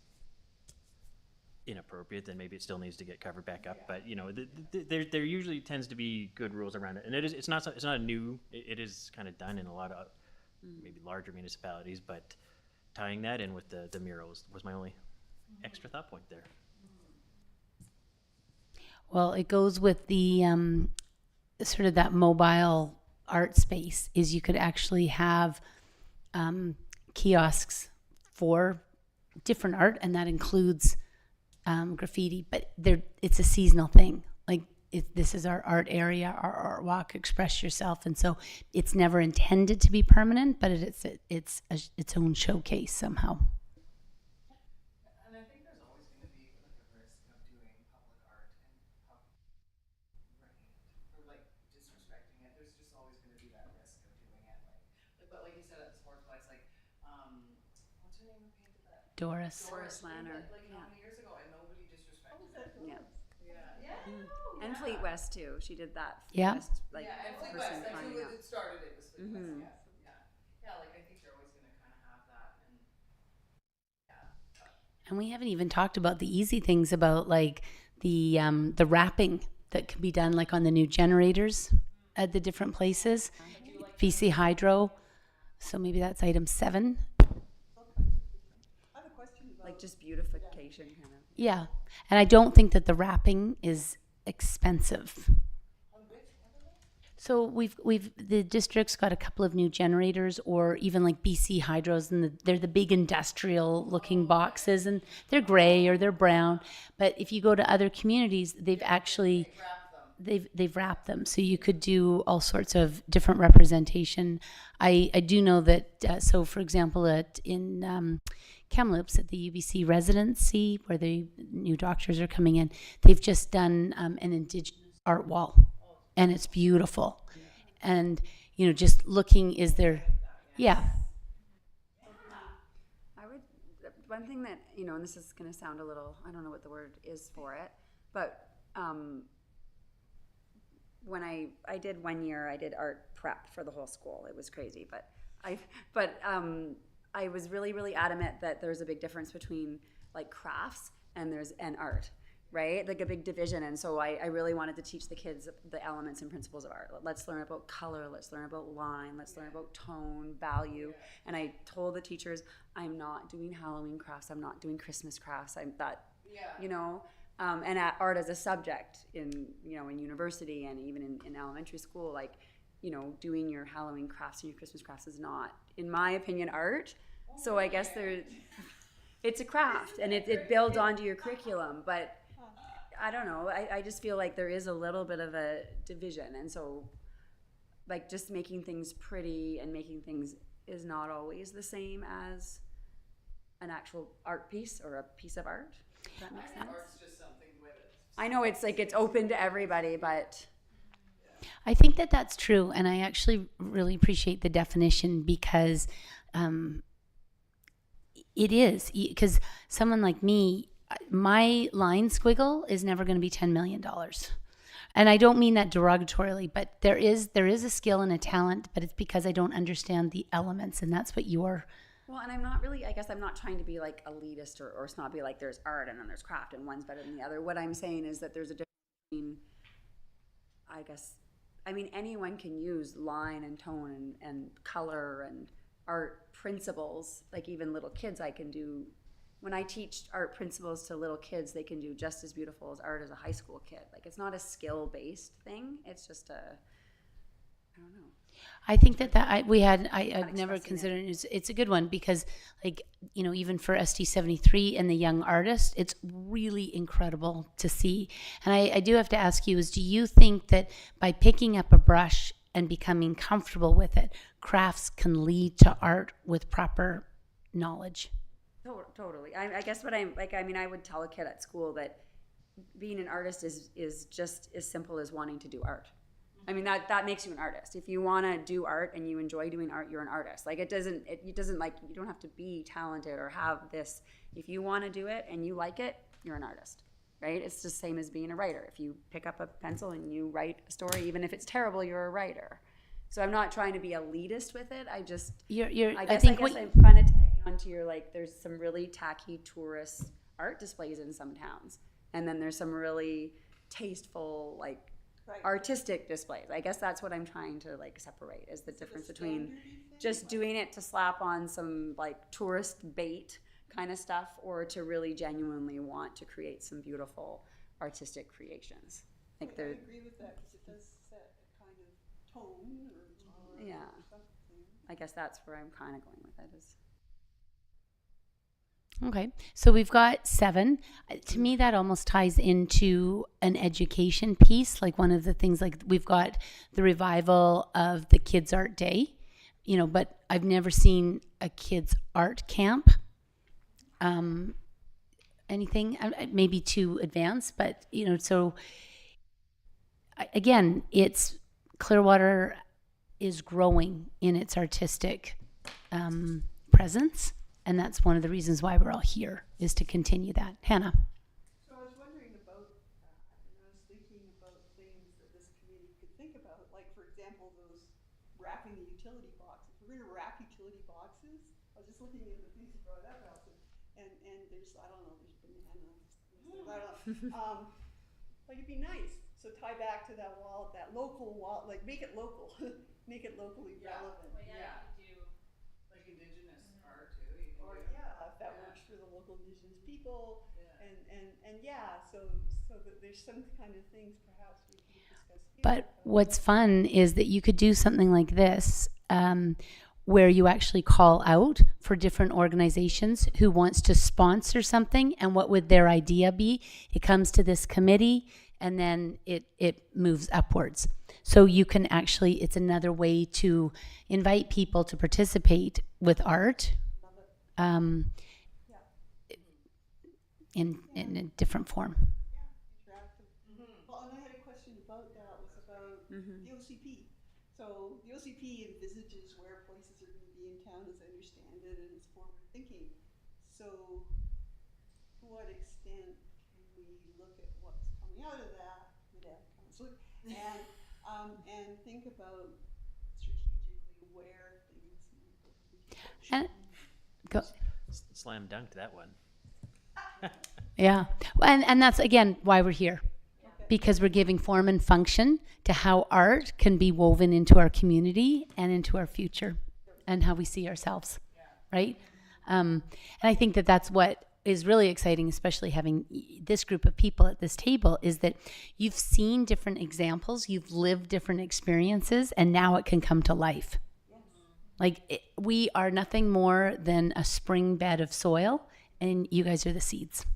Speaker 4: inappropriate, then maybe it still needs to get covered back up. But there usually tends to be good rules around it, and it's not new. It is kind of done in a lot of maybe larger municipalities, but tying that in with the murals was my only extra thought point there.
Speaker 6: Well, it goes with the sort of that mobile art space, is you could actually have kiosks for different art, and that includes graffiti, but it's a seasonal thing. Like, this is our art area, our art walk, express yourself, and so it's never intended to be permanent, but it's its own showcase somehow.
Speaker 8: And I think there's always going to be like a risk of doing public art and or disrespecting it. There's just always going to be that risk of doing it. But like you said at the sportsplex, what's her name who painted that?
Speaker 6: Doris.
Speaker 5: Lanner.
Speaker 8: Like how many years ago, and nobody disrespected it.
Speaker 5: Yeah.
Speaker 8: Yeah.
Speaker 5: And Fleet West too. She did that.
Speaker 6: Yeah.
Speaker 5: West,
Speaker 8: And Fleet
Speaker 5: person
Speaker 8: West, that's
Speaker 5: finding
Speaker 8: who
Speaker 5: out.
Speaker 8: it started. It was Fleet West. Yeah. I think they're always going to kind of have that, and
Speaker 6: And we haven't even talked about the easy things, about like the wrapping that can be done, like on the new generators at the different places. BC Hydro. So maybe that's item 7.
Speaker 3: I have a question about
Speaker 5: Just beautification kind of.
Speaker 6: Yeah. And I don't think that the wrapping is expensive. So the district's got a couple of new generators, or even like BC Hydros, and they're the big industrial looking boxes, and they're gray or they're brown. But if you go to other communities, they've actually they've wrapped them, so you could do all sorts of different representation. I do know that. So for example, in Kamloops at the UBC residency, where the new doctors are coming in, they've just done an Indigenous art wall. And it's beautiful. And, just looking, is there, yeah.
Speaker 5: I would, one thing that, and this is going to sound a little, I don't know what the word is for it, but when I did one year, I did art prep for the whole school. It was crazy, but I was really, really adamant that there's a big difference between like crafts and art. Right? Like a big division. And so I really wanted to teach the kids the elements and principles of art. Let's learn about color. Let's learn about line. Let's learn about tone, value. And I told the teachers, I'm not doing Halloween crafts. I'm not doing Christmas crafts. And art as a subject in university and even in elementary school, doing your Halloween crafts and your Christmas crafts is not, in my opinion, art. So I guess it's a craft and it builds onto your curriculum, but I don't know. I just feel like there is a little bit of a division. And so, just making things pretty and making things is not always the same as an actual art piece or a piece of art. Does that make sense?
Speaker 8: art's just something with it.
Speaker 5: I know it's open to everybody, but...
Speaker 6: I think that that's true. And I actually really appreciate the definition, because it is, because someone like me, my line squiggle is never going to be $10 million. And I don't mean that derogatorily, but there is a skill and a talent, but it's because I don't understand the elements, and that's what you're.
Speaker 5: Well, and I'm not really, I guess I'm not trying to be like elitist or snobby, like there's art and then there's craft and one's better than the other. What I'm saying is that there's a difference between, I guess, I mean, anyone can use line and tone and color and art principles. Like even little kids, I can do, when I teach art principles to little kids, they can do just as beautiful as art as a high school kid. Like it's not a skill-based thing. It's just a, I don't know.
Speaker 6: I think I've never
Speaker 5: expressing
Speaker 6: considered it's a good one, because like, you know, even for ST73 and the young artist, it's really incredible to see. And I do have to ask you is, do you think that by picking up a brush and becoming comfortable with it, crafts can lead to art with proper knowledge?
Speaker 5: Totally. I guess what I'm like, I mean, I would tell a kid at school that being an artist is just as simple as wanting to do art. I mean, that makes you an artist. If you want to do art and you enjoy doing art, you're an artist. Like it doesn't like, you don't have to be talented or have this. If you want to do it and you like it, you're an artist, right? It's the same as being a writer. If you pick up a pencil and you write a story, even if it's terrible, you're a writer. So I'm not trying to be elitist with it. I just, I guess I'm kind of tagging onto your, like, there's some really tacky tourist art displays in some towns. And then there's some really tasteful, like, artistic displays. I guess that's what I'm trying to like separate is the difference between just doing it to slap on some like tourist bait kind of stuff or to really genuinely want to create some beautiful artistic creations. Like
Speaker 3: I agree with that because it does set a kind of tone or
Speaker 5: yeah.
Speaker 3: something.
Speaker 5: I guess that's where I'm kind of going with it is.
Speaker 6: Okay, so we've got 7. To me, that almost ties into an education piece. Like one of the things, like we've got the revival of the Kids Art Day, you know, but I've never seen a kids art camp. Anything, maybe too advanced, but you know, so again, it's Clearwater is growing in its artistic presence. And that's one of the reasons why we're all here, is to continue that. Hannah.
Speaker 3: So I was wondering about that, and I was thinking about things that this committee could think about, like for example, those wrapping the utility boxes. If we're going to wrap utility boxes, I was just looking at the things you brought up, Alison, and there's, I don't know, there's bananas, I don't know. Like it'd be nice. So tie back to that wall, that local wall, like make it local, make it locally relevant.
Speaker 8: Yeah. Like indigenous art too. You can
Speaker 3: Or
Speaker 8: do.
Speaker 3: if that works for the local indigenous people, so that there's some kind of things perhaps we could discuss here.
Speaker 6: But what's fun is that you could do something like this, where you actually call out for different organizations who wants to sponsor something, and what would their idea be? It comes to this committee, and then it moves upwards. So you can actually, it's another way to invite people to participate with art. In a different form.
Speaker 3: Interactive. Well, and I had a question about that, was about the OCP. So the OCP envisages where places are going to be in town, as I understand it, and it's forward thinking. So to what extent can we look at what's coming out of that, and think about strategically where things might be.
Speaker 6: Go.
Speaker 4: Slam dunked that one.
Speaker 6: Yeah. And that's, again, why we're here. Because we're giving form and function to how art can be woven into our community and into our future and how we see ourselves, right? And I think that that's what is really exciting, especially having this group of people at this table, is that you've seen different examples, you've lived different experiences, and now it can come to life. Like we are nothing more than a spring bed of soil, and you guys are the seeds.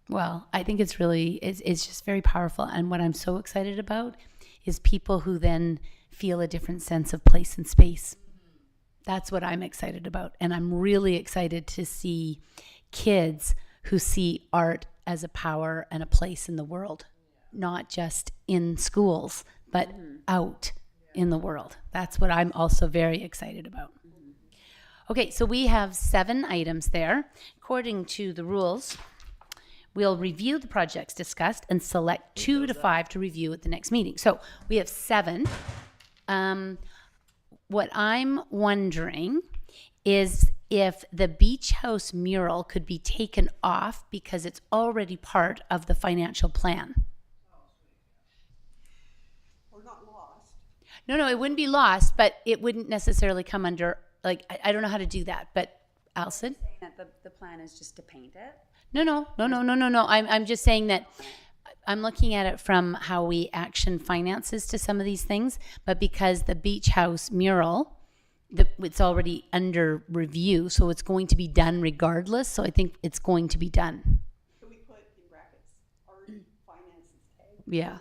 Speaker 6: Well, I think it's really, it's just very powerful. And what I'm so excited about is people who then feel a different sense of place and space. That's what I'm excited about. And I'm really excited to see kids who see art as a power and a place in the world, not just in schools, but out in the world. That's what I'm also very excited about. Okay, so we have 7 items there. According to the rules, we'll review the projects discussed and select 2 to 5 to review at the next meeting. So we have 7. What I'm wondering is if the beach house mural could be taken off because it's already part of the financial plan.
Speaker 3: We're not lost.
Speaker 6: No, it wouldn't be lost, but it wouldn't necessarily come under, like, I don't know how to do that, but Alison?
Speaker 5: That the plan is just to paint it.
Speaker 6: No. I'm just saying that I'm looking at it from how we action finances to some of these things, but because the beach house mural, it's already under review, so it's going to be done regardless. So I think it's going to be done.
Speaker 3: Can we put in brackets, already finances tag?
Speaker 6: Yeah.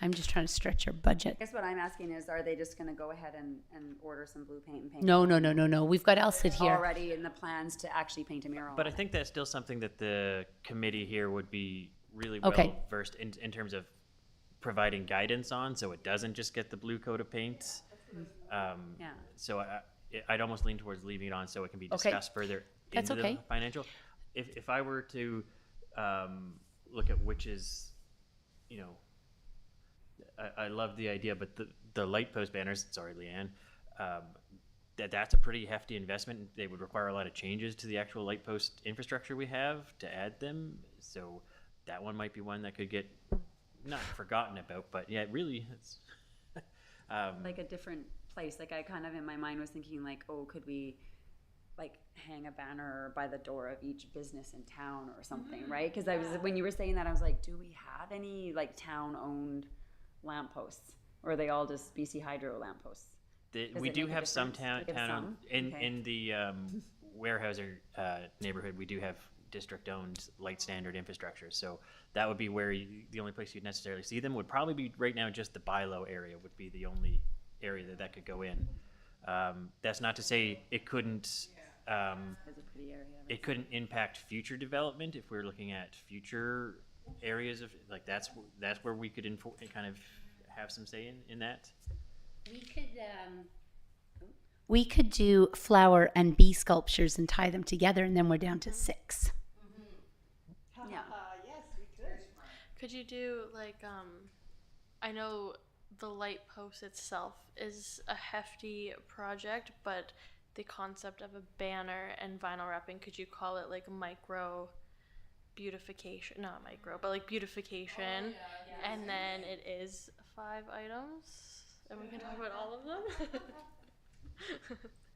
Speaker 6: I'm just trying to stretch our budget.
Speaker 5: I guess what I'm asking is, are they just gonna go ahead and order some blue paint and paint?
Speaker 6: No. We've got Elsid here.
Speaker 5: Already in the plans to actually paint a mural.
Speaker 4: But I think that's still something that the committee here would be really
Speaker 6: Okay.
Speaker 4: well versed in terms of providing guidance on, so it doesn't just get the blue coat of paint.
Speaker 5: Yeah.
Speaker 4: So I'd almost lean towards leaving it on so it can be
Speaker 6: Okay.
Speaker 4: discussed further
Speaker 6: That's
Speaker 4: into
Speaker 6: okay.
Speaker 4: the financial. If I were to look at which is, I love the idea, but the light post banners, sorry, Leanne, that's a pretty hefty investment. They would require a lot of changes to the actual light post infrastructure we have to add them. So that one might be one that could get not forgotten about, but yeah, really, it's
Speaker 5: Like a different place. Like I kind of in my mind was thinking like, oh, could we like hang a banner by the door of each business in town or something, right? Because when you were saying that, I was like, do we have any like town-owned lampposts, or are they all just BC Hydro lampposts?
Speaker 4: we
Speaker 5: it
Speaker 4: do
Speaker 5: make a
Speaker 4: have some
Speaker 5: difference? We have some?
Speaker 4: in
Speaker 5: Okay.
Speaker 4: the Warehouser neighborhood. We do have district-owned light standard infrastructure, so that would be where the only place you'd necessarily see them would probably be right now. Just the Bilo area would be the only area that could go in. That's not to say it couldn't.
Speaker 5: It's a pretty area.
Speaker 4: It couldn't impact future development if we're looking at future areas of like that's where we could kind of have some say in that.
Speaker 6: We could do flower and bee sculptures and tie them together, and then we're down to 6.
Speaker 5: Yeah.
Speaker 3: Yes, we could.
Speaker 7: Could you do like I know the light post itself is a hefty project, but the concept of a banner and vinyl wrapping, could you call it like micro beautification? Not micro, but like beautification. And then it is 5 items, and we can talk about all of them.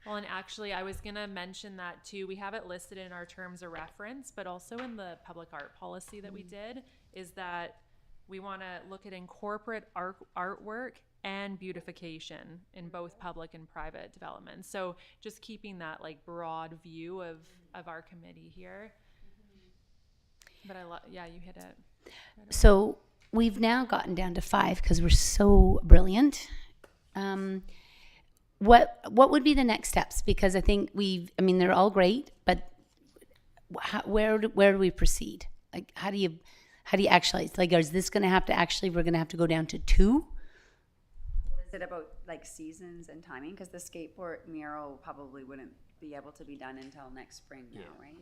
Speaker 2: Well, and actually, I was going to mention that too. We have it listed in our terms of reference, but also in the public art policy that we did, is that we want to look at incorporate artwork and beautification in both public and private development. So just keeping that like broad view of our committee here. But yeah, you hit it.
Speaker 6: So we've now gotten down to 5 because we're so brilliant. What would be the next steps? Because I think they're all great, but where do we proceed? Like, how do you actualize? Like, is this going to have to we're going to have to go down to 2?
Speaker 5: Is it about like seasons and timing? Because the skateboard mural probably wouldn't be able to be done until next spring now, right?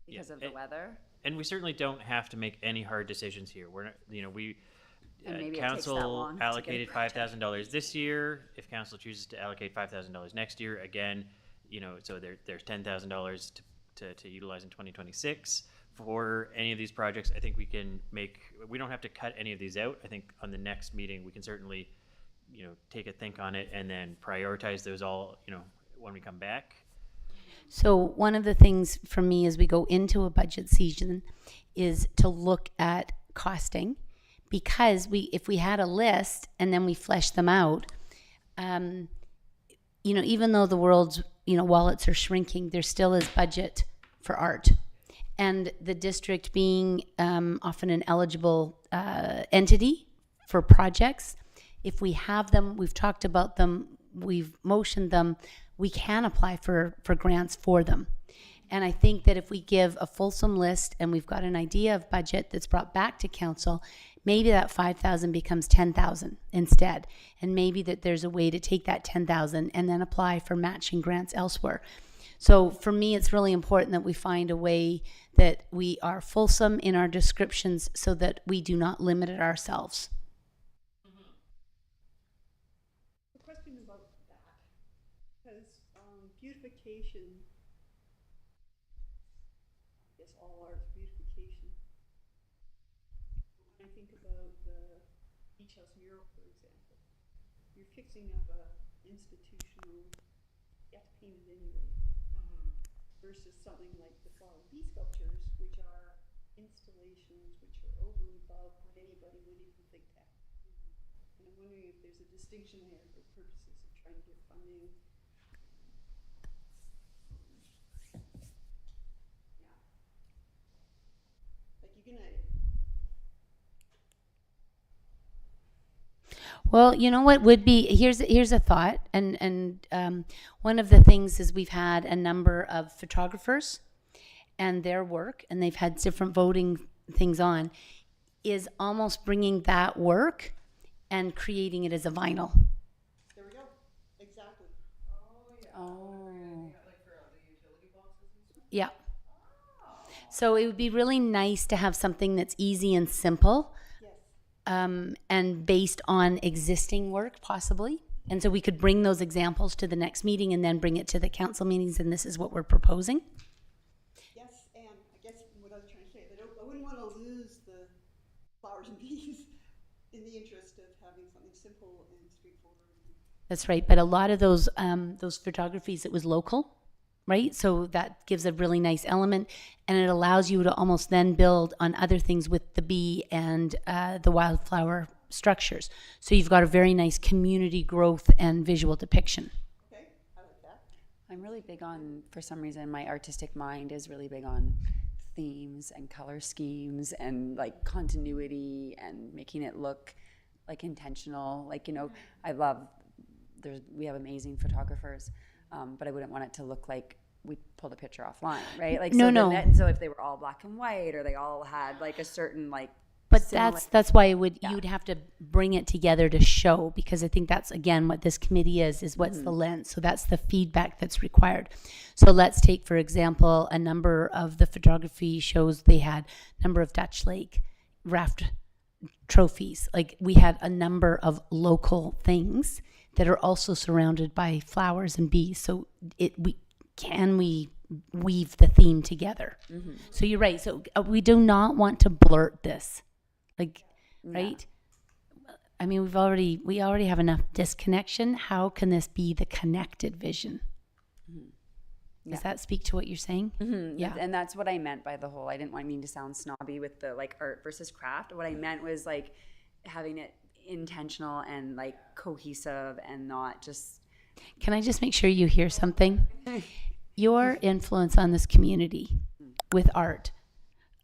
Speaker 5: Because of the weather.
Speaker 4: And we certainly don't have to make any hard decisions here. We're not, we
Speaker 5: And maybe it takes that
Speaker 4: council
Speaker 5: long to get a
Speaker 4: allocated
Speaker 5: project.
Speaker 4: $5,000 this year. If council chooses to allocate $5,000 next year, again, so there's $10,000 to utilize in 2026 for any of these projects. I think we don't have to cut any of these out. I think on the next meeting we can certainly, take a think on it and then prioritize those all, when we come back.
Speaker 6: So one of the things for me as we go into a budget season is to look at costing, because if we had a list and then we flesh them out, even though the world's wallets are shrinking, there still is budget for art, and the district being often an eligible entity for projects. If we have them, we've talked about them, we've motioned them, we can apply for grants for them. And I think that if we give a fulsome list and we've got an idea of budget that's brought back to council, maybe that 5,000 becomes 10,000 instead. And maybe that there's a way to take that 10,000 and then apply for matching grants elsewhere. So for me, it's really important that we find a way that we are fulsome in our descriptions so that we do not limit it ourselves.
Speaker 3: A question about that, because beautification, I guess all art's beautification. When I think about the beach house mural, for example, you're fixing up a institutional, you have to paint it anyway, versus something like the flower bee sculptures, which are installations which are over and above what anybody would even think to have. And I'm wondering if there's a distinction there for purposes of trying to get funding. Yeah. Like you're gonna.
Speaker 6: Well, you know what would be, here's a thought, and one of the things is we've had a number of photographers and their work, and they've had different voting things on, is almost bringing that work and creating it as a vinyl.
Speaker 3: There we go. Exactly.
Speaker 6: Yeah. So it would be really nice to have something that's easy and simple.
Speaker 3: Yes.
Speaker 6: And based on existing work, possibly. And so we could bring those examples to the next meeting and then bring it to the council meetings, and this is what we're proposing.
Speaker 3: Yes, and I guess what I was trying to say, I wouldn't want to lose the flowers and bees in the interest of having something simple and straightforward.
Speaker 6: That's right. But a lot of those photographies, it was local, right? So that gives a really nice element, and it allows you to almost then build on other things with the bee and the wildflower structures. So you've got a very nice community growth and visual depiction.
Speaker 3: Okay, I like that.
Speaker 5: I'm really big on, for some reason, my artistic mind is really big on themes and color schemes and like continuity and making it look like intentional. Like, you know, I love, we have amazing photographers, but I wouldn't want it to look like we pulled a picture offline, right? Like,
Speaker 6: No,
Speaker 5: so
Speaker 6: no.
Speaker 5: And so if they were all black and white or they all had like a certain like,
Speaker 6: But
Speaker 5: similar-
Speaker 6: that's why you'd have to bring it together to show, because I think that's again what this committee is what's the lens. So that's the feedback that's required. So let's take, for example, a number of the photography shows they had, number of Dutch Lake raft trophies. Like we had a number of local things that are also surrounded by flowers and bees. So we weave the theme together. So you're right. So we do not want to blurt this. Like, right? I mean, we already have enough disconnection. How can this be the connected vision? Does that speak to what you're saying?
Speaker 5: Yeah, and that's what I meant by the whole. I didn't mean to sound snobby with the like art versus craft. What I meant was like having it intentional and like cohesive and not just.
Speaker 6: Can I just make sure you hear something? Your influence on this community with art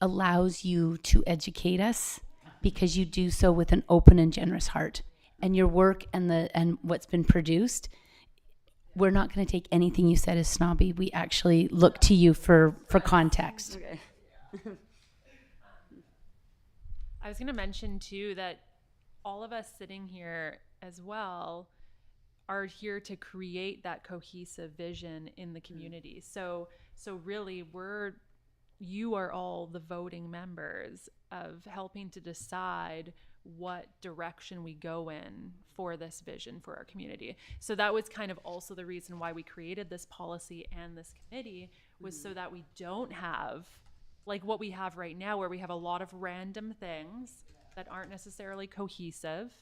Speaker 6: allows you to educate us, because you do so with an open and generous heart. And your work and what's been produced, we're not going to take anything you said as snobby. We actually look to you for context.
Speaker 5: Okay.
Speaker 2: I was going to mention too that all of us sitting here as well are here to create that cohesive vision in the community. So really you are all the voting members of helping to decide what direction we go in for this vision for our community. So that was kind of also the reason why we created this policy and this committee, was so that we don't have like what we have right now, where we have a lot of random things that aren't necessarily cohesive,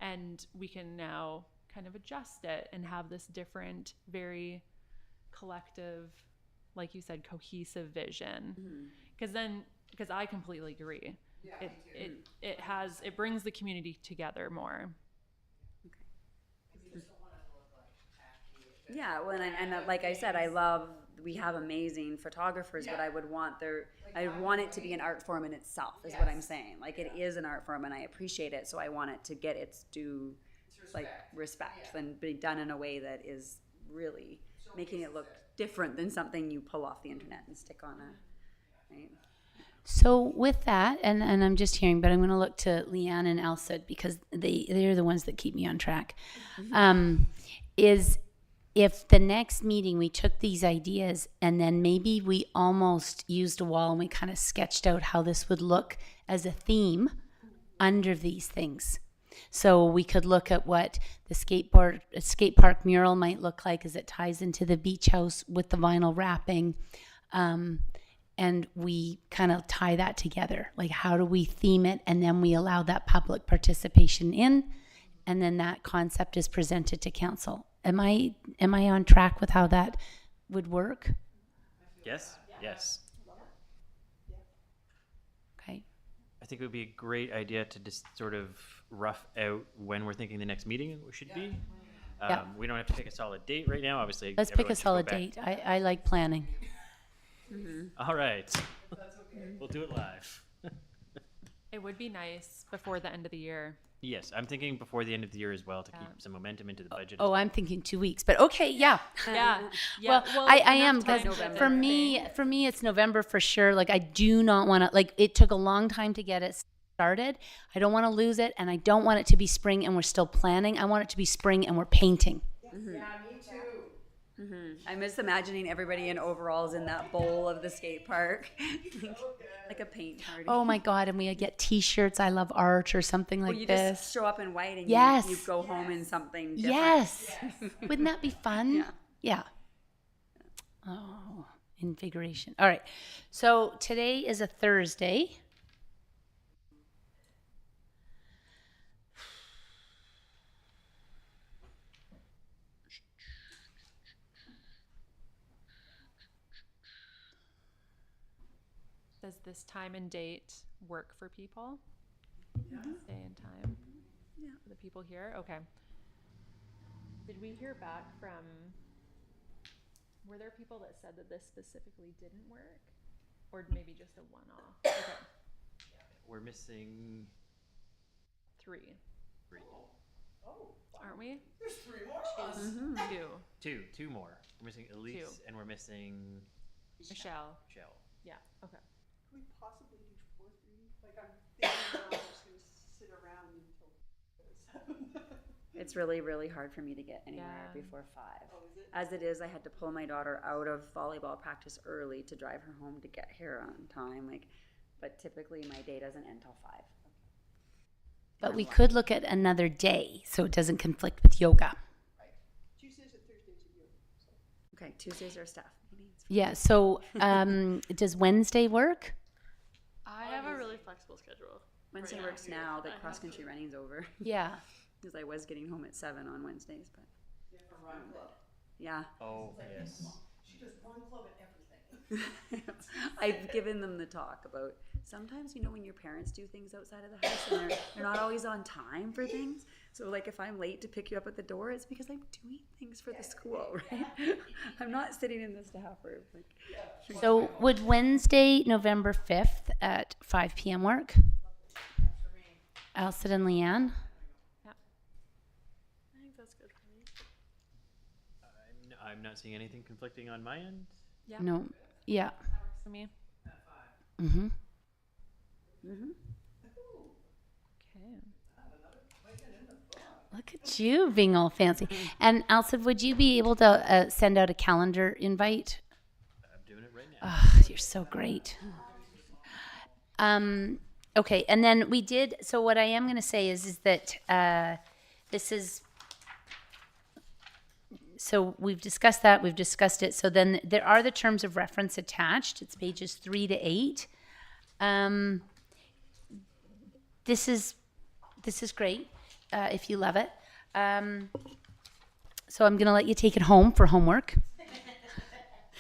Speaker 2: and we can now kind of adjust it and have this different, very collective, like you said, cohesive vision. Because I completely agree. Yeah, it brings the community together more.
Speaker 5: Yeah, well, and like I said, we have amazing photographers, but I would want it to be an art form in itself, is what I'm saying. Like it is an art form, and I appreciate it, so I want it to get its due, like respect, and be done in a way that is really making it look different than something you pull off the internet and stick on a, right?
Speaker 6: So with that, and I'm just hearing, but I'm going to look to Leanne and Elsa because they're the ones that keep me on track. Is if the next meeting we took these ideas and then maybe we almost used a wall and we kind of sketched out how this would look as a theme under these things. So we could look at what the skate park mural might look like as it ties into the beach house with the vinyl wrapping. And we kind of tie that together. Like, how do we theme it? And then we allow that public participation in, and then that concept is presented to council. Am I on track with how that would work?
Speaker 4: Yes? Yes.
Speaker 6: Okay.
Speaker 4: I think it would be a great idea to just sort of rough out when we're thinking the next meeting should be.
Speaker 6: Yeah.
Speaker 4: We don't have to pick a solid date right now, obviously.
Speaker 6: Let's pick
Speaker 4: everyone
Speaker 6: a
Speaker 4: should go
Speaker 6: solid
Speaker 4: back.
Speaker 6: date. I like planning.
Speaker 4: All right. We'll do it live.
Speaker 2: It would be nice before the end of the year.
Speaker 4: Yes, I'm thinking before the end of the year as well to keep some momentum into the budget.
Speaker 6: Oh, I'm thinking 2 weeks, but okay, yeah.
Speaker 2: Yeah.
Speaker 6: Well, I am,
Speaker 2: enough
Speaker 6: because
Speaker 2: time to-
Speaker 6: for me, it's November for sure. Like, I do not want to, like, it took a long time to get it started. I don't want to lose it, and I don't want it to be spring and we're still planning. I want it to be spring and we're painting.
Speaker 5: I'm just imagining everybody in overalls in that bowl of the skate park, like a paint party.
Speaker 6: Oh my God, and we get T-shirts, I love art, or something
Speaker 5: Well,
Speaker 6: like
Speaker 5: you
Speaker 6: this.
Speaker 5: just show up in white and
Speaker 6: Yes.
Speaker 5: you go home in something different.
Speaker 6: Yes. Wouldn't that be fun?
Speaker 5: Yeah.
Speaker 6: Yeah. Oh, invigoration. All right. So today is a Thursday.
Speaker 2: Does this time and date work for people? Day and time?
Speaker 5: Yeah.
Speaker 2: For the people here? Okay. Did we hear back from, were there people that said that this specifically didn't work? Or maybe just a one-off? Okay.
Speaker 4: We're missing
Speaker 2: 3,
Speaker 4: 3.
Speaker 2: aren't we?
Speaker 3: There's 3 more of us.
Speaker 2: 2.
Speaker 4: Two more. We're missing Elise
Speaker 2: 2.
Speaker 4: and we're missing
Speaker 2: Michelle.
Speaker 4: Michelle.
Speaker 2: Yeah, okay.
Speaker 3: Could we possibly do 4-3? Like, I'm thinking we're all just going to sit around until 7.
Speaker 5: It's really, really hard for me to get anywhere
Speaker 2: Yeah.
Speaker 5: before 5.
Speaker 3: Oh, is it?
Speaker 5: As it is, I had to pull my daughter out of volleyball practice early to drive her home to get here on time. But typically my day doesn't end till 5.
Speaker 6: But we could look at another day so it doesn't conflict with yoga.
Speaker 3: Tuesdays and Thursdays are yoga. So.
Speaker 5: Okay, Tuesdays are staff meetings.
Speaker 6: Yeah. So does Wednesday work?
Speaker 7: I have a really flexible schedule.
Speaker 5: Wednesday works now that cross country running's over.
Speaker 6: Yeah.
Speaker 5: Because I was getting home at 7 on Wednesdays, but
Speaker 3: Yeah, for run club.
Speaker 5: yeah.
Speaker 4: Oh, yes.
Speaker 3: She does run club and everything.
Speaker 5: I've given them the talk about sometimes, when your parents do things outside of the house and they're not always on time for things. So like if I'm late to pick you up at the door, it's because I'm doing things for the school, right? I'm not sitting in the staff room.
Speaker 6: So would Wednesday, November 5th at 5 p.m. work? Elsa and Leanne?
Speaker 7: I think that's good for me.
Speaker 4: I'm not seeing anything conflicting on my end.
Speaker 2: Yeah.
Speaker 6: No. Yeah.
Speaker 2: That works for me.
Speaker 6: Mm-hmm.
Speaker 2: Okay.
Speaker 6: Look at you being all fancy. And Elsa, would you be able to send out a calendar invite?
Speaker 4: I'm doing it right now.
Speaker 6: Oh, you're so great. Okay, and then we did. So what I am going to say is that this is. So we've discussed that. We've discussed it. So then there are the terms of reference attached. It's pages 3 to 8. This is great if you love it. So I'm going to let you take it home for homework.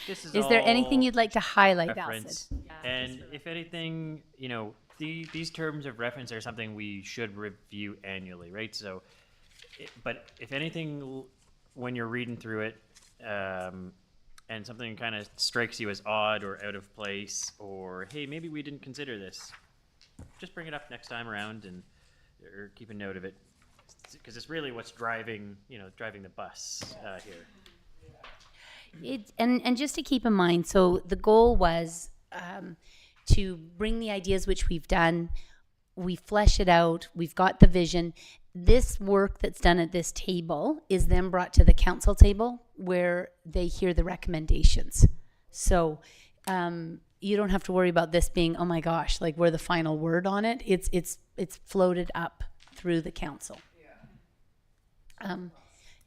Speaker 4: This
Speaker 6: Is there anything
Speaker 4: all
Speaker 6: you'd like to highlight,
Speaker 4: reference.
Speaker 6: Alcid?
Speaker 4: And if anything, these terms of reference are something we should review annually, right? So, but if anything, when you're reading through it, and something kind of strikes you as odd or out of place, or hey, maybe we didn't consider this, just bring it up next time around or keep a note of it, because it's really what's driving the bus here.
Speaker 6: And just to keep in mind, so the goal was to bring the ideas, which we've done. We flesh it out. We've got the vision. This work that's done at this table is then brought to the council table where they hear the recommendations. So you don't have to worry about this being, oh my gosh, like we're the final word on it. It's floated up through the council.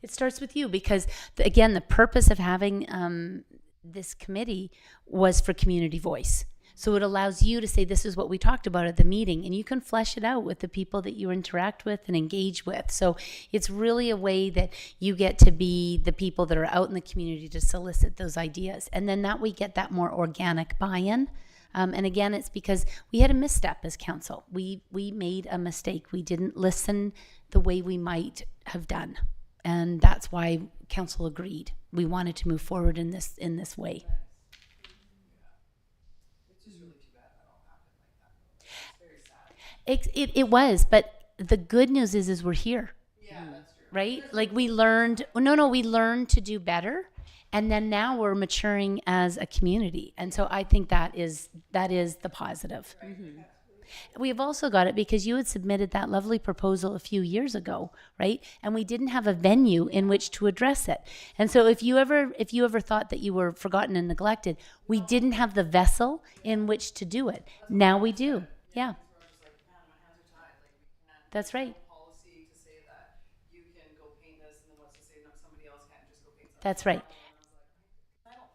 Speaker 6: It starts with you because, again, the purpose of having this committee was for community voice. So it allows you to say, this is what we talked about at the meeting, and you can flesh it out with the people that you interact with and engage with. So it's really a way that you get to be the people that are out in the community to solicit those ideas. And then that we get that more organic buy-in. And again, it's because we had a misstep as council. We made a mistake. We didn't listen the way we might have done. And that's why council agreed. We wanted to move forward in this way. It was, but the good news is we're here. Yeah, that's true. Right? Like we learned, we learned to do better. And then now we're maturing as a community. And so I think that is the positive. Right. Mm-hmm. We have also got it because you had submitted that lovely proposal a few years ago, right? And we didn't have a venue in which to address it. And so if you ever thought that you were forgotten and neglected, we didn't have the vessel in which to do it. Now we do. Yeah. That's right.
Speaker 8: Policy to say that you can go paint this, and then what's to say somebody else can't just go paint something.
Speaker 6: That's right.
Speaker 8: I don't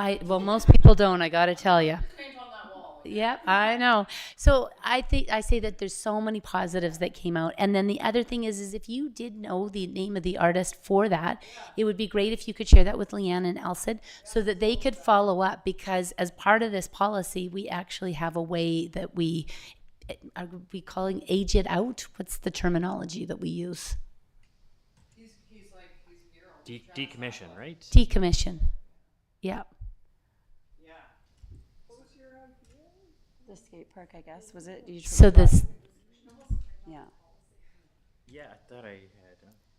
Speaker 8: think that.
Speaker 6: Well, most people don't, I got to tell you.
Speaker 8: Paint on that wall.
Speaker 6: Yeah, I know. So I say that there's so many positives that came out. And then the other thing is if you did know the name of the artist for that, it would be great if you could share that with Leanne and Elsid so that they could follow up, because as part of this policy, we actually have a way that are we calling age it out? What's the terminology that we use?
Speaker 8: He's mural.
Speaker 4: Decommission, right?
Speaker 6: Decommission. Yeah.
Speaker 8: Yeah.
Speaker 3: What was your idea?
Speaker 5: The skate park, I guess, was it?
Speaker 6: So this,
Speaker 5: Yeah.
Speaker 4: Yeah, I thought I had.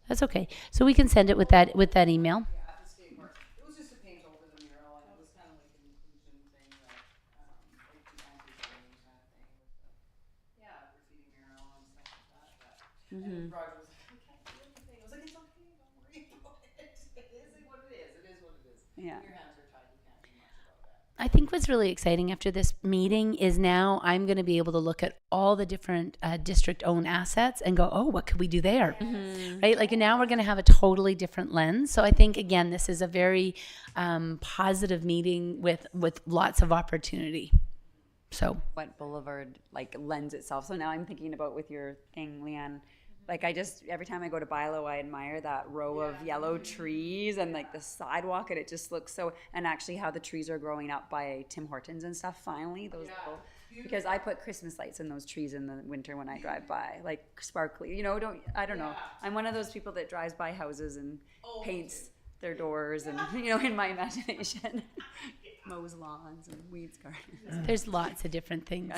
Speaker 6: that's okay. So we can send it with that email.
Speaker 8: Yeah, at the skate park. It was just to paint over the mural, and it was kind of like an inclusion thing, like the anti-bullying kind of thing with the graffiti mural and stuff like that. But and Roger was like, "We can't do anything." I was like, "It's okay, don't worry about it. It is what it is. It is what it is.
Speaker 5: Yeah.
Speaker 8: Your hands are tied. You can't do much about that."
Speaker 6: I think what's really exciting after this meeting is now I'm going to be able to look at all the different district-owned assets and go, oh, what could we do there? Right? Like now we're going to have a totally different lens. So I think, again, this is a very positive meeting with lots of opportunity. So
Speaker 5: What Boulevard like lends itself. So now I'm thinking about with your thing, Leanne. Like every time I go to Bilo, I admire that row of yellow trees and like the sidewalk, and it just looks so. And actually, how the trees are growing up by Tim Hortons and stuff. Finally, those little, because I put Christmas lights in those trees in the winter when I drive by, like sparkly. I don't know. I'm one of those people that drives by houses and paints their doors, and in my imagination. Mows lawns and weeds gardens.
Speaker 6: there's lots of different things,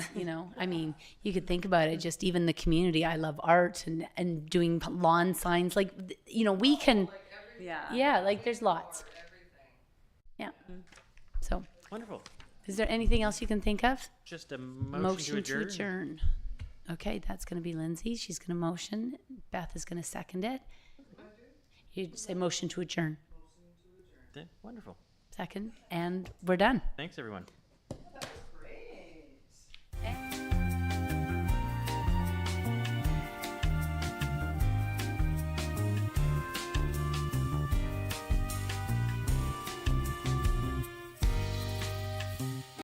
Speaker 6: I mean, you could think about it, just even the community. I love art and doing lawn signs. Like, we can, like there's lots. Yeah. So,
Speaker 4: Wonderful.
Speaker 6: is there anything else you can think of?
Speaker 4: Just a motion to adjourn.
Speaker 6: Okay, that's going to be Lindsay. She's going to motion. Beth is going to second it. You say motion to adjourn.
Speaker 4: Okay, wonderful.
Speaker 6: Second, and we're done.
Speaker 4: Thanks, everyone.